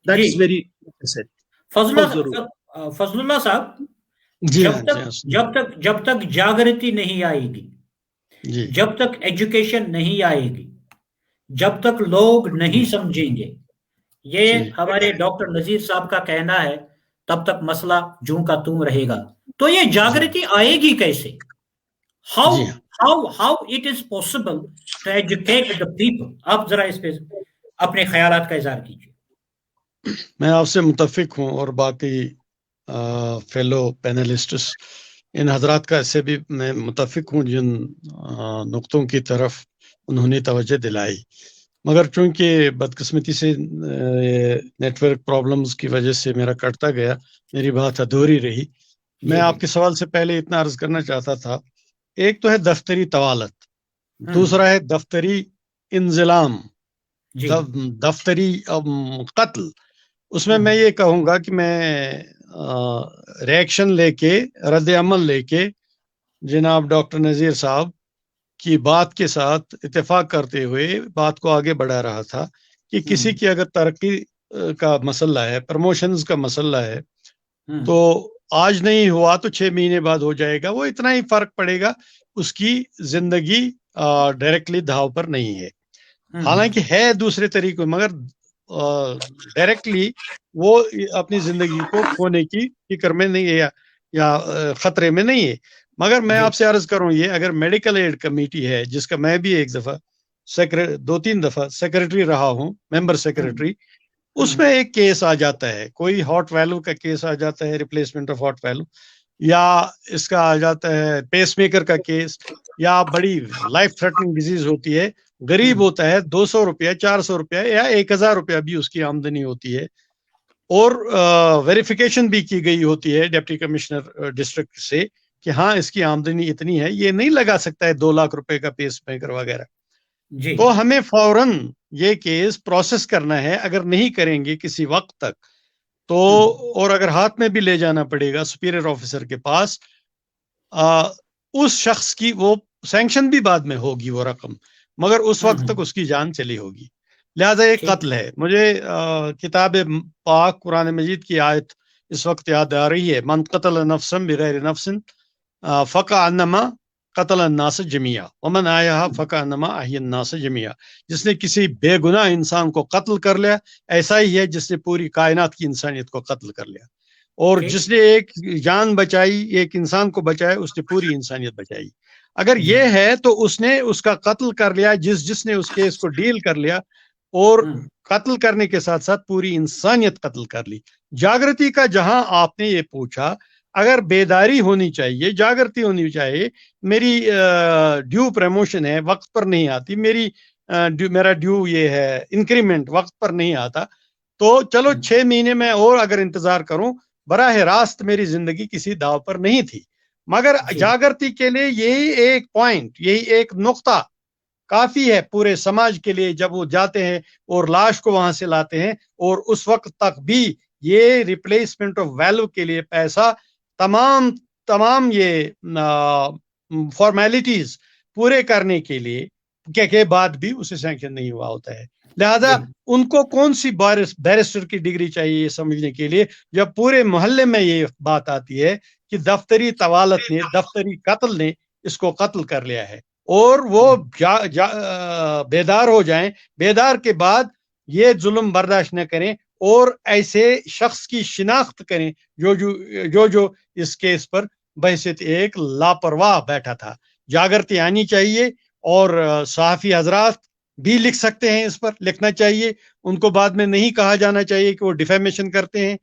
that is very necessary. Fazal Ullah صاحب، جب تک جاگرتی نہیں آئے گی، جب تک ایجوکیشن نہیں آئے گی، جب تک لوگ نہیں سمجھیں گے، یہ ہمارے ڈاکٹر نذیر صاحب کا کہنا ہے، تب تک مسئلہ جوں کا توں رہے گا. تو یہ جاگرتی آئے گی کیسے؟ how it is possible to educate the people؟ آپ ذرا اس پہ اپنے خیالات کا اظہار کیجیے. میں آپ سے متفق ہوں، اور باقی فیلو پینلسٹس، ان حضرات کا ایسے بھی میں متفق ہوں جن نقطوں کی طرف انہوں نے توجہ دلائی. مگر چونکہ بدقسمتی سے نیٹ ورک پرابلمز کی وجہ سے میرا کٹتا گیا، میری بات ادھوری رہی. میں آپ کے سوال سے پہلے اتنا عرض کرنا چاہتا تھا، ایک تو ہے دفتری طوالت، دوسرا ہے دفتری انضلام، دفتری قتل. اس میں یہ کہوں گا کہ میں ریئیکشن لے کے، رد عمل لے کے جناب ڈاکٹر نذیر صاحب کی بات کے ساتھ اتفاق کرتے ہوئے بات کو آگے بڑھا رہا تھا کہ کسی کی اگر ترقی کا مسئلہ ہے، پروموشنز کا مسئلہ ہے، تو آج نہیں ہوا تو 6 مہینے بعد ہو جائے گا، وہ اتنا ہی فرق پڑے گا، اس کی زندگی ڈائریکٹلی دھاؤ پر نہیں ہے. حالانکہ ہے دوسرے طریقے، مگر ڈائریکٹلی وہ اپنی زندگی کو کھونے کی فکر میں نہیں ہے یا خطرے میں نہیں ہے. مگر میں آپ سے عرض کروں، یہ اگر میڈیکل ایڈ کمیٹی ہے، جس کا میں بھی ایک دفعہ 2-3 دفعہ سیکرٹری رہا ہوں، ممبر سیکرٹری، اس میں ایک کیس آ جاتا ہے، کوئی ہارٹ ویلو کا کیس آ جاتا ہے، ریپلیسمنٹ آف ہارٹ ویلو، یا اس کا آ جاتا ہے پیس میکر کا کیس، یا بڑی لائف تھریٹنگ ڈیزیز ہوتی ہے، غریب ہوتا ہے، 200 روپیہ 400 روپیہ یا 1000 روپیہ بھی اس کی آمدنی ہوتی ہے، اور ویریفیکیشن بھی کی گئی ہوتی ہے ڈپٹی کمشنر ڈسٹرکٹ سے کہ ہاں اس کی آمدنی اتنی ہے، یہ نہیں لگا سکتا ہے 2 لاکھ روپے کا پیس میکر وغیرہ. تو ہمیں فوراً یہ کیس پروسیس کرنا ہے. اگر نہیں کریں گے کسی وقت تک تو، اور اگر ہاتھ میں بھی لے جانا پڑے گا سپیریئر آفیسر کے پاس، اس شخص کی وہ سینکشن بھی بعد میں ہوگی وہ رقم، مگر اس وقت تک اس کی جان چلی ہوگی. لہذا ایک قتل ہے. مجھے کتاب پاک قرآن مجید کی آیت اس وقت یاد آ رہی ہے، من قتل نفسا بغیر نفس فکأنما قتل الناس جميعا ومن احیاها فکأنما احیا الناس جميعا. جس نے کسی بے گناہ انسان کو قتل کر لیا، ایسا ہی ہے جس نے پوری کائنات کی انسانیت کو قتل کر لیا. اور جس نے ایک جان بچائی، ایک انسان کو بچایا، اس نے پوری انسانیت بچائی. اگر یہ ہے تو اس نے اس کا قتل کر لیا، جس نے اس کیس کو ڈیل کر لیا، اور قتل کرنے کے ساتھ ساتھ پوری انسانیت قتل کر لی. جاگرتی کا جہاں آپ نے یہ پوچھا، اگر بیداری ہونی چاہیے، جاگرتی ہونی چاہیے. میری ڈیو پروموشن ہے، وقت پر نہیں آتی، میرا ڈیو یہ ہے انکریمنٹ وقت پر نہیں آتا، تو چلو 6 مہینے میں اور اگر انتظار کروں، براہ راست میری زندگی کسی داؤ پر نہیں تھی. مگر جاگرتی کے لیے یہی ایک پوائنٹ، یہی ایک نقطہ کافی ہے پورے سماج کے لیے. جب وہ جاتے ہیں اور لاش کو وہاں سے لاتے ہیں، اور اس وقت تک بھی یہ ریپلیسمنٹ آف ویلو کے لیے پیسہ، تمام یہ فارمیلٹیز پورے کرنے کے لیے کے بعد بھی اسے سینکشن نہیں ہوا ہوتا ہے. لہذا ان کو کون سی بیرسٹر کی ڈگری چاہیے یہ سمجھنے کے لیے، جب پورے محلے میں یہ بات آتی ہے کہ دفتری طوالت نے، دفتری قتل نے اس کو قتل کر لیا ہے، اور وہ بیدار ہو جائیں. بیدار کے بعد یہ ظلم برداشت نہ کریں، اور ایسے شخص کی شناخت کریں جو اس کیس پر بحیثیت ایک لاپرواہ بیٹھا تھا. جاگرتی آنی چاہیے، اور صحافی حضرات بھی لکھ سکتے ہیں، اس پر لکھنا چاہیے. ان کو بعد میں نہیں کہا جانا چاہیے کہ وہ ڈیفیمیشن کرتے ہیں.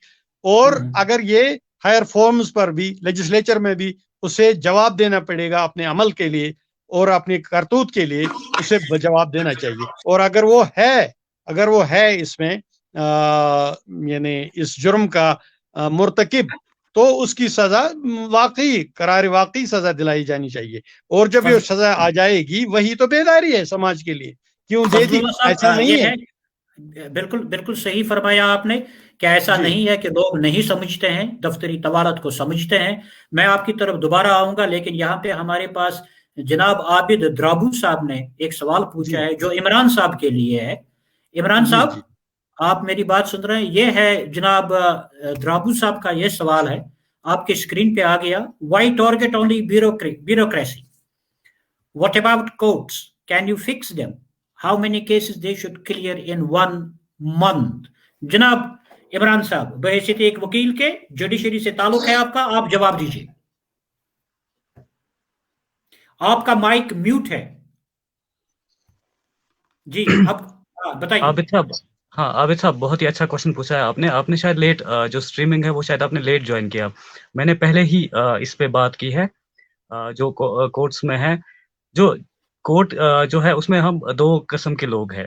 اور اگر یہ ہائر فارمز پر بھی، لیجسلیچر میں بھی اسے جواب دینا پڑے گا اپنے عمل کے لیے اور اپنی کرتوت کے لیے، اسے جواب دینا چاہیے. اور اگر وہ ہے اس میں یعنی اس جرم کا مرتکب، تو اس کی سزا واقعی سزا دلائی جانی چاہیے. اور جب یہ سزا آ جائے گی، وہی تو بیداری ہے سماج کے لیے. کیوں دے دی؟ ایسا نہیں ہے. بالکل صحیح فرمایا آپ نے کہ ایسا نہیں ہے کہ لوگ نہیں سمجھتے ہیں، دفتری طوالت کو سمجھتے ہیں. میں آپ کی طرف دوبارہ آؤں گا، لیکن یہاں پہ ہمارے پاس جناب عابد درابو صاحب نے ایک سوال پوچھا ہے جو عمران صاحب کے لیے ہے. عمران صاحب، آپ میری بات سن رہے ہیں؟ یہ ہے جناب درابو صاحب کا یہ سوال ہے، آپ کے اسکرین پہ آ گیا. Why target only bureaucracy? What about courts? Can you fix them? How many cases they should clear in 1 month؟ جناب عمران صاحب، بحیثیت ایک وکیل کے، جوڈیشری سے تعلق ہے آپ کا، آپ جواب دیجیے. آپ کا مائک میوٹ ہے. جی اب بتائیے. عابد صاحب بہت ہی اچھا کوشچن پوچھا ہے آپ نے. آپ نے شاید لیٹ، جو اسٹریمنگ ہے وہ شاید آپ نے لیٹ جوائن کیا. میں نے پہلے ہی اس پہ بات کی ہے. جو کورٹس میں ہے، جو کورٹ جو ہے اس میں ہم 2 قسم کے لوگ ہیں.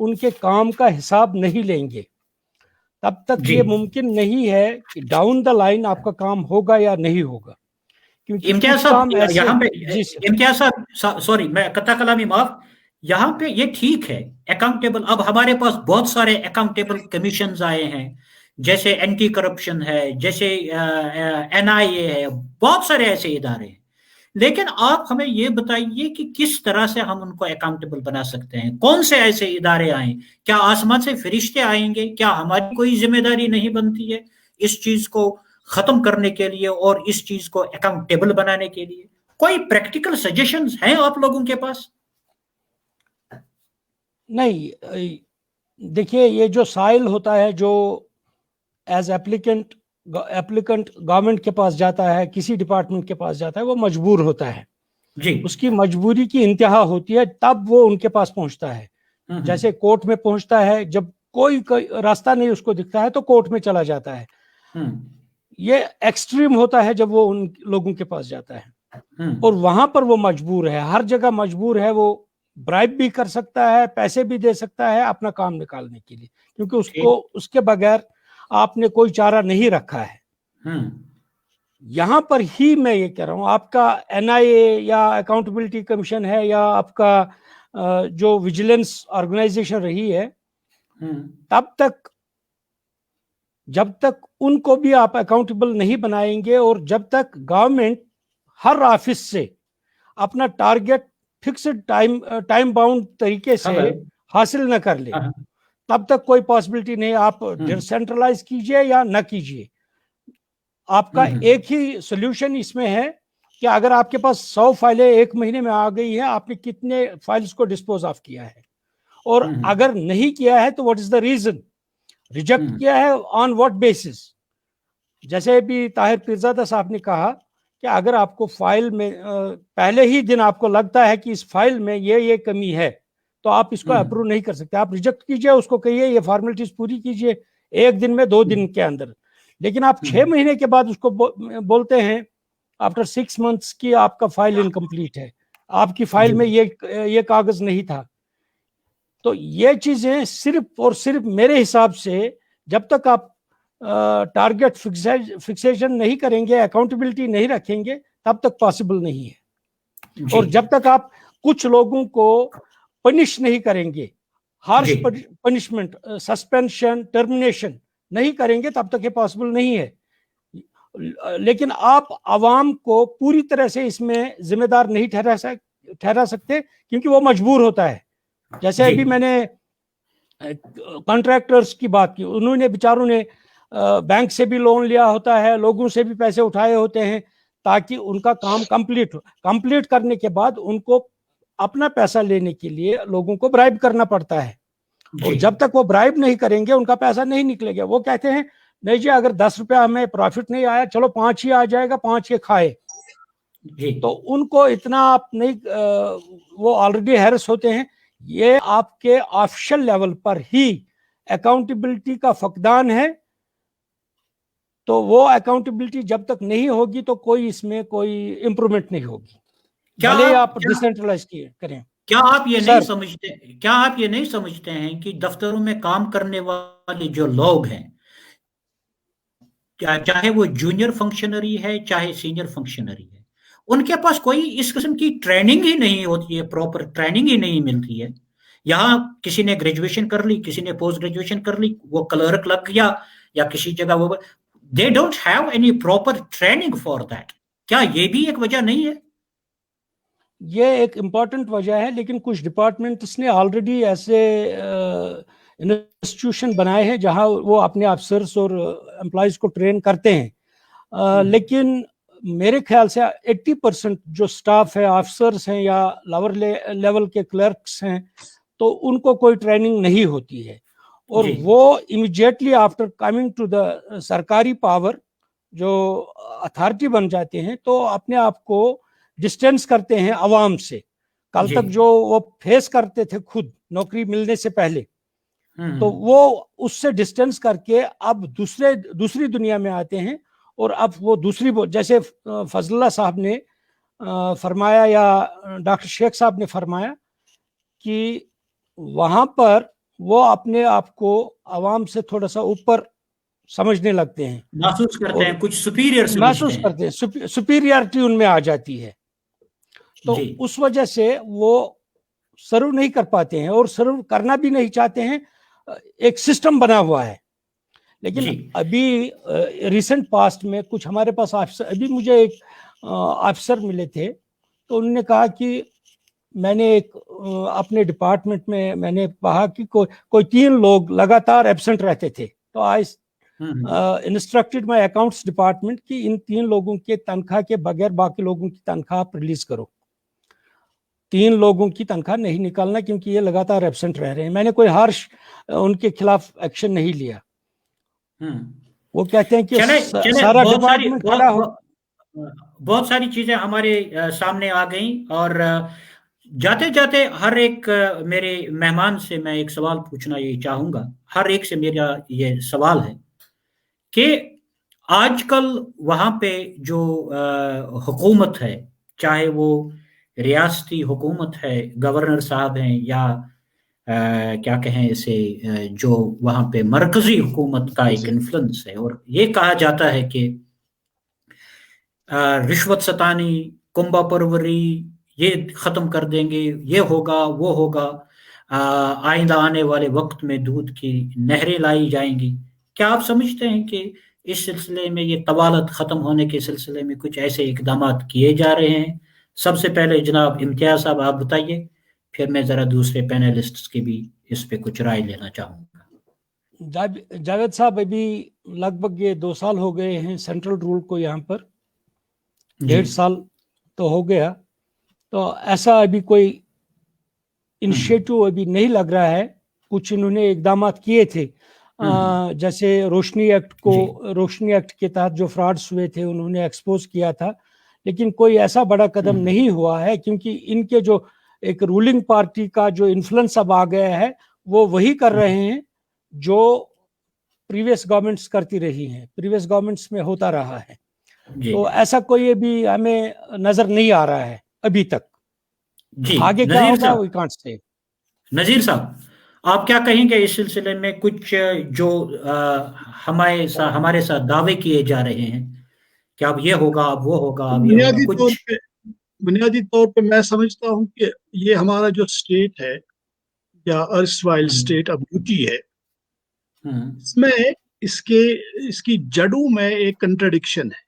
ان کے کام کا حساب نہیں لیں گے تب تک یہ ممکن نہیں ہے کہ ڈاؤن دا لائن آپ کا کام ہوگا یا نہیں ہوگا. امتیاز صاحب یہاں پہ امتیاز صاحب سوری میں قطع کلامی معاف، یہاں پہ یہ ٹھیک ہے اکاؤنٹیبل. اب ہمارے پاس بہت سارے اکاؤنٹیبل کمیشنز آئے ہیں، جیسے اینٹی کرپشن ہے، جیسے NIA ہے، بہت سارے ایسے ادارے ہیں. لیکن آپ ہمیں یہ بتائیے کہ کس طرح سے ہم ان کو اکاؤنٹیبل بنا سکتے ہیں؟ کون سے ایسے ادارے آئیں؟ کیا آسمان سے فرشتے آئیں گے؟ کیا ہماری کوئی ذمہ داری نہیں بنتی ہے اس چیز کو ختم کرنے کے لیے اور اس چیز کو اکاؤنٹیبل بنانے کے لیے؟ کوئی پریکٹیکل سجیشنز ہیں آپ لوگوں کے پاس؟ نہیں، دیکھیے یہ جو سائل ہوتا ہے، جو ایز ایپلیکنٹ گورنمنٹ کے پاس جاتا ہے، کسی ڈپارٹمنٹ کے پاس جاتا ہے، وہ مجبور ہوتا ہے جی، اس کی مجبوری کی انتہا ہوتی ہے تب وہ ان کے پاس پہنچتا ہے. جیسے کورٹ میں پہنچتا ہے، جب کوئی راستہ نہیں اس کو دکھتا ہے تو کورٹ میں چلا جاتا ہے. یہ ایکسٹریم ہوتا ہے جب وہ ان لوگوں کے پاس جاتا ہے، اور وہاں پر وہ مجبور ہے، ہر جگہ مجبور ہے. وہ برائب بھی کر سکتا ہے، پیسے بھی دے سکتا ہے اپنا کام نکالنے کے لیے، کیونکہ اس کو اس کے بغیر آپ نے کوئی چارہ نہیں رکھا ہے. یہاں پر ہی میں یہ کہہ رہا ہوں، آپ کا NIA یا اکاؤنٹیبلٹی کمیشن ہے یا آپ کا جو ویجیلنس آرگنائزیشن رہی ہے، تب تک جب تک ان کو بھی آپ اکاؤنٹیبل نہیں بنائیں گے، اور جب تک گورنمنٹ ہر آفس سے اپنا ٹارگیٹ فکسڈ ٹائم باؤنڈ طریقے سے حاصل نہ کر لے، تب تک کوئی پاسبلٹی نہیں. آپ ڈیسینٹرلائز کیجئے یا نہ کیجئے، آپ کا ایک ہی سولوشن اس میں ہے کہ اگر آپ کے پاس 100 فائلیں ایک مہینے میں آ گئی ہیں، آپ نے کتنے فائلز کو ڈسپوز آف کیا ہے، اور اگر نہیں کیا ہے تو what is the reason, reject کیا ہے آن واٹ بیسس. جیسے بھی طاہر پیرزادہ صاحب نے کہا کہ اگر آپ کو فائل میں پہلے ہی دن آپ کو لگتا ہے کہ اس فائل میں یہ کمی ہے تو آپ اس کو اپروو نہیں کر سکتے. آپ ریجیکٹ کیجئے، اس کو کہیے یہ فارمیلٹیز پوری کیجئے 1 دن میں 2 دن کے اندر. لیکن آپ 6 مہینے کے بعد اس کو بولتے ہیں آفٹر 6 months کی آپ کا فائل انکمپلیٹ ہے، آپ کی فائل میں یہ کاغذ نہیں تھا. تو یہ چیزیں صرف اور صرف میرے حساب سے جب تک آپ ٹارگیٹ فکسیشن نہیں کریں گے، اکاؤنٹیبلٹی نہیں رکھیں گے، تب تک پاسبل نہیں ہے. اور جب تک آپ کچھ لوگوں کو پنش نہیں کریں گے، ہارش پنشمنٹ، سسپینشن، ٹرمینیشن نہیں کریں گے، تب تک یہ پاسبل نہیں ہے. لیکن آپ عوام کو پوری طرح سے اس میں ذمہ دار نہیں ٹھہرا سکتے، کیونکہ وہ مجبور ہوتا ہے. جیسے ابھی میں نے کانٹریکٹرز کی بات کی، انہوں نے بیچاروں نے بینک سے بھی لون لیا ہوتا ہے، لوگوں سے بھی پیسے اٹھائے ہوتے ہیں تاکہ ان کا کام کمپلیٹ ہو. کمپلیٹ کرنے کے بعد ان کو اپنا پیسہ لینے کے لیے لوگوں کو برائب کرنا پڑتا ہے، اور جب تک وہ برائب نہیں کریں گے ان کا پیسہ نہیں نکلے گا. وہ کہتے ہیں نہیں جی اگر 10 روپیہ ہمیں پروفٹ نہیں آیا، چلو 5 ہی آ جائے گا، 5 یہ کھائے. تو ان کو اتنا آپ نہیں، وہ آلریڈی ہیرس ہوتے ہیں. یہ آپ کے آفیشل لیول پر ہی اکاؤنٹیبلٹی کا فقدان ہے. تو وہ اکاؤنٹیبلٹی جب تک نہیں ہوگی تو کوئی اس میں کوئی امپرومنٹ نہیں ہوگی، بھلے آپ ڈیسینٹرلائز کریں. کیا آپ یہ نہیں سمجھتے ہیں کہ دفتروں میں کام کرنے والے جو لوگ ہیں، چاہے وہ جونیئر فنکشنری ہے چاہے سینئر فنکشنری ہے، ان کے پاس کوئی اس قسم کی ٹریننگ ہی نہیں ہوتی ہے، پراپر ٹریننگ ہی نہیں ملتی ہے. یہاں کسی نے گریجویشن کر لی، کسی نے پوسٹ گریجویشن کر لی، وہ کلرک لگ گیا یا کسی جگہ، وہ they don't have any proper training for that. کیا یہ بھی ایک وجہ نہیں ہے؟ یہ ایک امپورٹنٹ وجہ ہے، لیکن کچھ ڈپارٹمنٹس نے آلریڈی ایسے انسٹیٹیوشن بنائے ہیں جہاں وہ اپنے افسرز اور امپلائیز کو ٹرین کرتے ہیں. لیکن میرے خیال سے 80% جو سٹاف ہے، آفسرز ہیں یا لوور لیول کے کلرکس ہیں، تو ان کو کوئی ٹریننگ نہیں ہوتی ہے. اور وہ immediately after coming to the سرکاری پاور جو اتھارٹی بن جاتے ہیں تو اپنے آپ کو ڈسٹینس کرتے ہیں عوام سے. کل تک جو وہ فیس کرتے تھے خود نوکری ملنے سے پہلے، تو وہ اس سے ڈسٹینس کر کے اب دوسری دنیا میں آتے ہیں. اور اب وہ دوسری، جیسے فضل اللہ صاحب نے فرمایا یا ڈاکٹر شیخ صاحب نے فرمایا کہ وہاں پر وہ اپنے آپ کو عوام سے تھوڑا سا اوپر سمجھنے لگتے ہیں, محسوس کرتے ہیں, کچھ سپیریئر محسوس کرتے ہیں, سپیریئرٹی ان میں آ جاتی ہے. تو اس وجہ سے وہ سرو نہیں کر پاتے ہیں اور سرو کرنا بھی نہیں چاہتے ہیں. ایک سسٹم بنا ہوا ہے. لیکن ابھی ریسنٹ پاسٹ میں کچھ ہمارے پاس آفیسر, ابھی مجھے ایک آفیسر ملے تھے, تو انہوں نے کہا کہ میں نے ایک اپنے ڈپارٹمنٹ میں نے کہا کہ کوئی 3 لوگ لگاتار ایبسنٹ رہتے تھے, تو آئی انسٹرکٹڈ مائی اکاؤنٹس ڈپارٹمنٹ کہ ان 3 لوگوں کے تنخواہ کے بغیر باقی لوگوں کی تنخواہ آپ ریلیز کرو. 3 لوگوں کی تنخواہ نہیں نکالنا کیونکہ یہ لگاتار ایبسنٹ رہ رہے ہیں. میں نے کوئی ہارش ان کے خلاف ایکشن نہیں لیا. وہ کہتے ہیں کہ سارا ڈپارٹمنٹ کھڑا ہو. بہت ساری چیزیں ہمارے سامنے آ گئیں, اور جاتے جاتے ہر ایک میرے مہمان سے میں ایک سوال پوچھنا یہ چاہوں گا. ہر ایک سے میرا یہ سوال ہے کہ آج کل وہاں پہ جو حکومت ہے, چاہے وہ ریاستی حکومت ہے, گورنر صاحب ہیں, یا کیا کہیں اسے, جو وہاں پہ مرکزی حکومت کا ایک انفلوئنس ہے, اور یہ کہا جاتا ہے کہ رشوت ستانی, کنبہ پروری یہ ختم کر دیں گے, یہ ہوگا وہ ہوگا, آئندہ آنے والے وقت میں دودھ کی نہریں لائی جائیں گی. کیا آپ سمجھتے ہیں کہ اس سلسلے میں یہ طوالت ختم ہونے کے سلسلے میں کچھ ایسے اقدامات کیے جا رہے ہیں؟ سب سے پہلے جناب امتیاز صاحب آپ بتائیے, پھر میں ذرا دوسرے پینلسٹس کی بھی اس پہ کچھ رائے لینا چاہوں گا. جاوید صاحب, ابھی لگ بھگ یہ 2 سال ہو گئے ہیں سینٹرل رول کو یہاں پر, 1.5 سال تو ہو گیا. تو ایسا ابھی کوئی انیشیٹو ابھی نہیں لگ رہا ہے. کچھ انہوں نے اقدامات کیے تھے, جیسے روشنی ایکٹ کے تحت جو فراڈز ہوئے تھے انہوں نے ایکسپوز کیا تھا, لیکن کوئی ایسا بڑا قدم نہیں ہوا ہے, کیونکہ ان کے جو ایک رولنگ پارٹی کا جو انفلوئنس اب آ گیا ہے وہ وہی کر رہے ہیں جو پریویس گورنمنٹس کرتی رہی ہیں, پریویس گورنمنٹس میں ہوتا رہا ہے. تو ایسا کوئی ابھی ہمیں نظر نہیں آ رہا ہے ابھی تک. آگے کیا ہوگا وی کانٹ سے. نذیر صاحب, آپ کیا کہیں گے اس سلسلے میں؟ کچھ جو ہمارے ساتھ دعوے کیے جا رہے ہیں کہ اب یہ ہوگا, اب وہ ہوگا, اب یہ ہوگا. بنیادی طور پہ میں سمجھتا ہوں کہ یہ ہمارا جو اسٹیٹ ہے یا ارسوائل اسٹیٹ اب یوٹی ہے, اس میں اس کی جڑوں میں ایک کنٹراڈکشن ہے.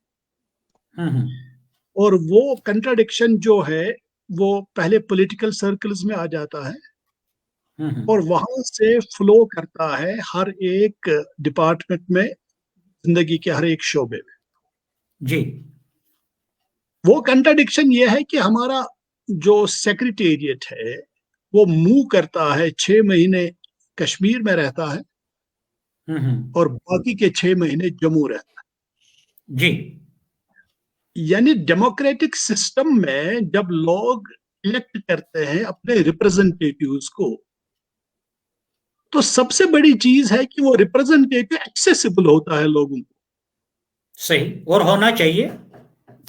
اور وہ کنٹراڈکشن جو ہے وہ پہلے پولیٹیکل سرکلز میں آ جاتا ہے اور وہاں سے فلو کرتا ہے ہر ایک ڈپارٹمنٹ میں, زندگی کے ہر ایک شعبے میں. جی, وہ کنٹراڈکشن یہ ہے کہ ہمارا جو سیکریٹریٹ ہے وہ موو کرتا ہے, 6 مہینے کشمیر میں رہتا ہے اور باقی کے 6 مہینے جموں رہتا ہے. جی, یعنی ڈیموکریٹک سسٹم میں جب لوگ الیکٹ کرتے ہیں اپنے ریپرزنٹیٹیوز کو, تو سب سے بڑی چیز ہے کہ وہ ریپرزنٹیٹیو ایکسیسیبل ہوتا ہے لوگوں کو. صحیح, اور ہونا چاہیے.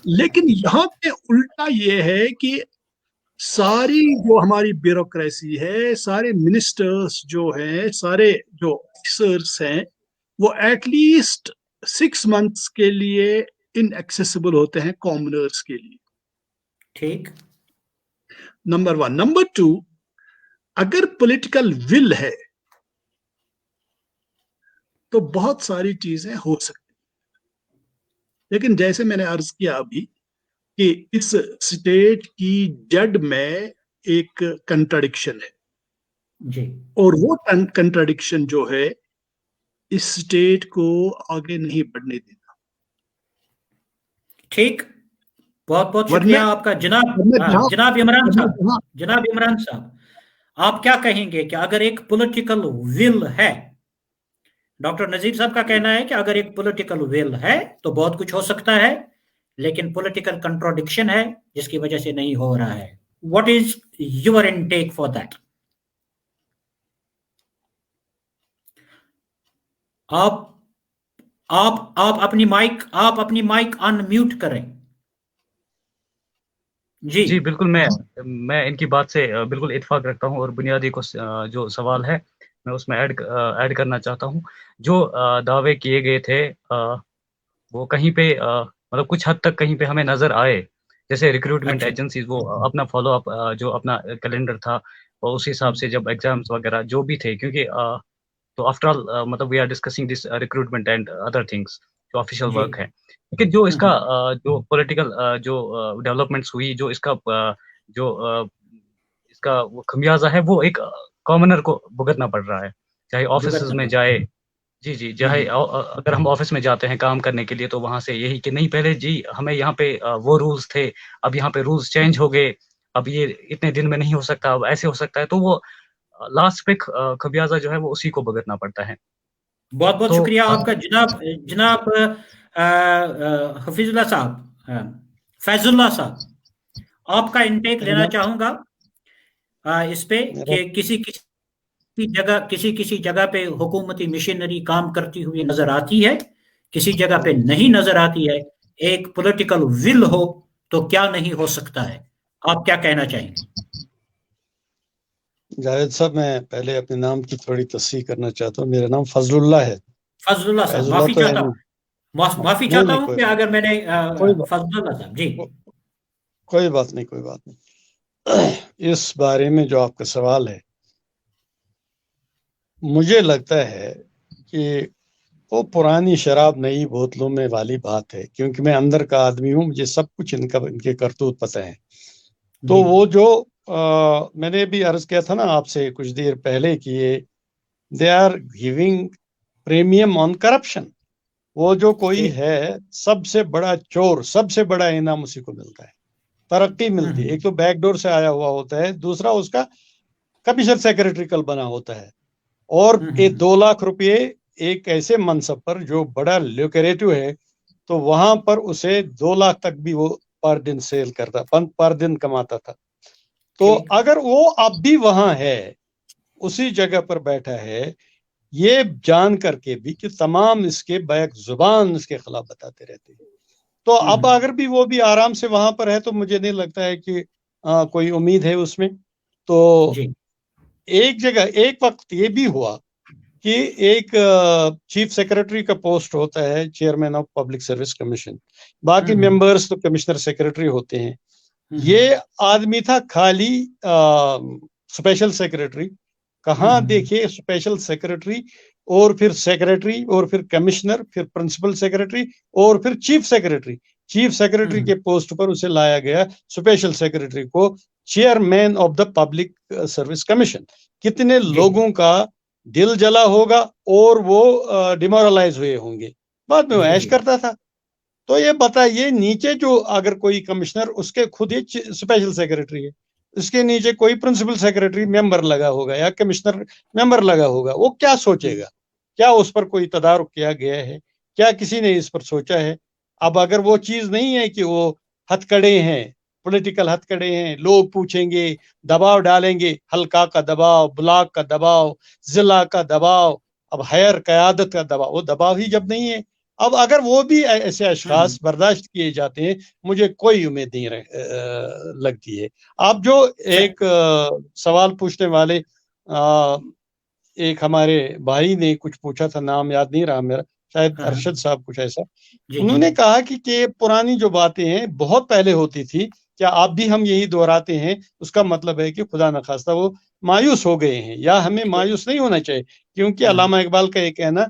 لیکن یہاں پہ الٹا یہ ہے کہ ساری جو ہماری بیوروکریسی ہے, سارے منسٹرز جو ہیں, سارے جو آفیسرز ہیں, وہ ایٹ لیسٹ 6 منتھس کے لیے ان ایکسیسیبل ہوتے ہیں کامنرز کے لیے. ٹھیک, نمبر 1. نمبر 2, اگر پولیٹیکل ول ہے تو بہت ساری چیزیں ہو سکتی ہیں. لیکن جیسے میں نے عرض کیا ابھی کہ اس اسٹیٹ کی جڑ میں ایک کنٹراڈکشن ہے, جی, اور وہ کنٹراڈکشن جو ہے اس اسٹیٹ کو آگے نہیں بڑھنے دیتا. ٹھیک, بہت بہت شکریہ آپ کا جناب عمران صاحب. جناب عمران صاحب, آپ کیا کہیں گے کہ اگر ایک پولیٹیکل ول ہے, ڈاکٹر نذیر صاحب کا کہنا ہے کہ اگر ایک پولیٹیکل ول ہے تو بہت کچھ ہو سکتا ہے, لیکن پولیٹیکل کنٹراڈکشن ہے جس کی وجہ سے نہیں ہو رہا ہے. What is your intake for that? آپ اپنی مائک ان میوٹ کریں. جی بالکل, میں ان کی بات سے بالکل اتفاق رکھتا ہوں, اور بنیادی کو جو سوال ہے میں اس میں ایڈ کرنا چاہتا ہوں. جو دعوے کیے گئے تھے وہ کہیں پہ مطلب کچھ حد تک کہیں پہ ہمیں نظر آئے. جیسے ریکروٹمنٹ ایجنسیز وہ اپنا فالو اپ جو اپنا کیلنڈر تھا اور اس حساب سے جب ایگزامس وغیرہ جو بھی تھے, کیونکہ تو آفٹر آل مطلب we are discussing this recruitment and other things جو آفیشیل ورک ہے. لیکن جو اس کا جو پولیٹیکل جو ڈیولپمنٹس ہوئی, جو اس کا جو اس کا خمیازہ ہے وہ ایک کامنر کو بھگتنا پڑ رہا ہے, چاہے آفیسز میں جائے. جی چاہے اگر ہم آفس میں جاتے ہیں کام کرنے کے لیے تو وہاں سے یہی کہ نہیں پہلے جی ہمیں یہاں پہ وہ رولز تھے, اب یہاں پہ رولز چینج ہو گئے, اب یہ اتنے دن میں نہیں ہو سکتا, اب ایسے ہو سکتا ہے. تو وہ لاسٹ پہ خمیازہ جو ہے وہ اسی کو بھگتنا پڑتا ہے. بہت بہت شکریہ آپ کا جناب حفیظ اللہ صاحب, فیض اللہ صاحب, آپ کا انٹیک لینا چاہوں گا اس پہ کہ کسی جگہ پہ حکومتی مشینری کام کرتی ہوئی نظر آتی ہے, کسی جگہ پہ نہیں نظر آتی ہے. ایک پولیٹیکل ول ہو تو کیا نہیں ہو سکتا ہے, آپ کیا کہنا چاہیں گے؟ جاوید صاحب, میں پہلے اپنے نام کی تھوڑی تصحیح کرنا چاہتا ہوں. میرا نام فضل اللہ ہے. فضل اللہ صاحب, معافی چاہتا ہوں کہ اگر میں نے فضل اللہ صاحب. جی کوئی بات نہیں. اس بارے میں جو آپ کا سوال ہے, مجھے لگتا ہے کہ وہ پرانی شراب نئی بوتلوں میں والی بات ہے, کیونکہ میں اندر کا آدمی ہوں, مجھے سب کچھ ان کے کرتوت پتہ ہے. تو وہ جو میں نے بھی عرض کیا تھا نا آپ سے کچھ دیر پہلے کہ they are giving premium on corruption. وہ جو کوئی ہے سب سے بڑا چور, سب سے بڑا انعام اسی کو ملتا ہے, ترقی ملتی ہے. ایک تو بیک ڈور سے آیا ہوا ہوتا ہے, دوسرا اس کا کمشنر سیکریٹریکل بنا ہوتا ہے, اور 2 لاکھ روپے ایک ایسے منصب پر جو بڑا لیوکریٹو ہے, تو وہاں پر اسے 2 لاکھ تک بھی وہ پر دن سیل کرتا, پر دن کماتا تھا. تو اگر وہ اب بھی وہاں ہے, اسی جگہ پر بیٹھا ہے, یہ جان کر کے بھی کہ تمام اس کے بیک زبان اس کے خلاف بتاتے رہتے ہیں, تو اب اگر بھی وہ بھی آرام سے وہاں پر ہے تو مجھے نہیں لگتا ہے کہ کوئی امید ہے اس میں. تو ایک جگہ ایک وقت یہ بھی ہوا کہ ایک چیف سیکرٹری کا پوسٹ ہوتا ہے, chairman of public service commission, باقی ممبرز تو کمشنر سیکرٹری ہوتے ہیں. یہ آدمی تھا خالی اسپیشل سیکرٹری. کہاں دیکھیے اسپیشل سیکرٹری, اور پھر سیکرٹری, اور پھر کمشنر, پھر پرنسپل سیکرٹری, اور پھر چیف سیکرٹری. چیف سیکرٹری کے پوسٹ پر اسے لایا گیا, اسپیشل سیکرٹری کو chairman of the public service commission. کتنے لوگوں کا دل جلا ہوگا اور وہ ڈیمورلائز ہوئے ہوں گے. بعد میں وہ عیش کرتا تھا. تو یہ بتائیے, نیچے جو اگر کوئی کمشنر, اس کے خود ہی اسپیشل سیکرٹری ہے, اس کے نیچے کوئی پرنسپل سیکرٹری ممبر لگا ہوگا یا کمشنر ممبر لگا ہوگا, وہ کیا سوچے گا؟ کیا اس پر کوئی تدارک کیا گیا ہے؟ کیا کسی نے اس پر سوچا ہے؟ اب اگر وہ چیز نہیں ہے کہ وہ ہتھکڑے ہیں, پولیٹیکل ہتھکڑے ہیں, لوگ پوچھیں گے, دباؤ ڈالیں گے, حلقہ کا دباؤ, بلاک کا دباؤ, ضلع کا دباؤ, اب ہائر قیادت کا دباؤ, وہ دباؤ ہی جب نہیں ہے, اب اگر وہ بھی ایسے اشخاص برداشت کیے جاتے ہیں, مجھے کوئی امید نہیں لگتی ہے. آپ جو ایک سوال پوچھنے والے ایک ہمارے بھائی نے کچھ پوچھا تھا, نام یاد نہیں رہا میرا, شاید ارشد صاحب کچھ ایسا, انہوں نے کہا کہ پرانی جو باتیں ہیں بہت پہلے ہوتی تھی, کیا آپ بھی ہم یہی دہراتے ہیں؟ اس کا مطلب ہے کہ خدا نخواستہ وہ مایوس ہو گئے ہیں, یا ہمیں مایوس نہیں ہونا چاہیے, کیونکہ علامہ اقبال کا یہ کہنا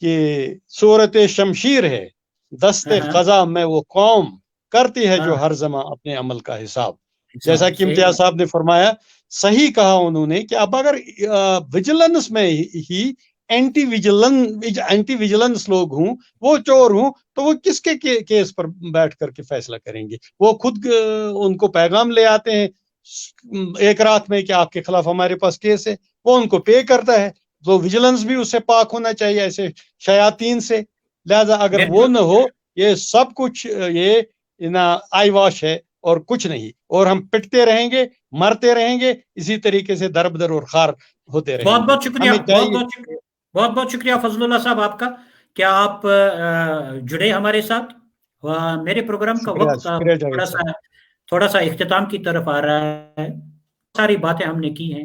کہ صورت شمشیر ہے دست قضا میں وہ قوم, کرتی ہے جو ہر زمان اپنے عمل کا حساب. جیسا کہ امتیاز صاحب نے فرمایا, صحیح کہا انہوں نے کہ اب اگر ویجیلنس میں ہی اینٹی ویجیلنس لوگ ہوں, وہ چور ہوں, تو وہ کس کے کیس پر بیٹھ کر کے فیصلہ کریں گے؟ وہ خود ان کو پیغام لے آتے ہیں ایک رات میں کہ آپ کے خلاف ہمارے پاس کیس ہے, وہ ان کو پے کرتا ہے. تو ویجیلنس بھی اس سے پاک ہونا چاہیے ایسے شیاطین سے. لہذا اگر وہ نہ ہو, یہ سب کچھ یہ آئی واش ہے اور کچھ نہیں, اور ہم پٹتے رہیں گے, مرتے رہیں گے, اسی طریقے سے دربدر اور خار ہوتے رہیں گے. بہت بہت شکریہ, بہت بہت شکریہ فضل اللہ صاحب آپ کا. کیا آپ جڑے ہمارے ساتھ؟ میرے پروگرام کا وقت تھوڑا سا اختتام کی طرف آ رہا ہے. ساری باتیں ہم نے کی ہیں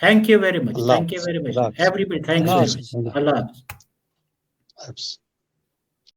Thank you very much. Thank you very much. Everybody, thanks. Allah.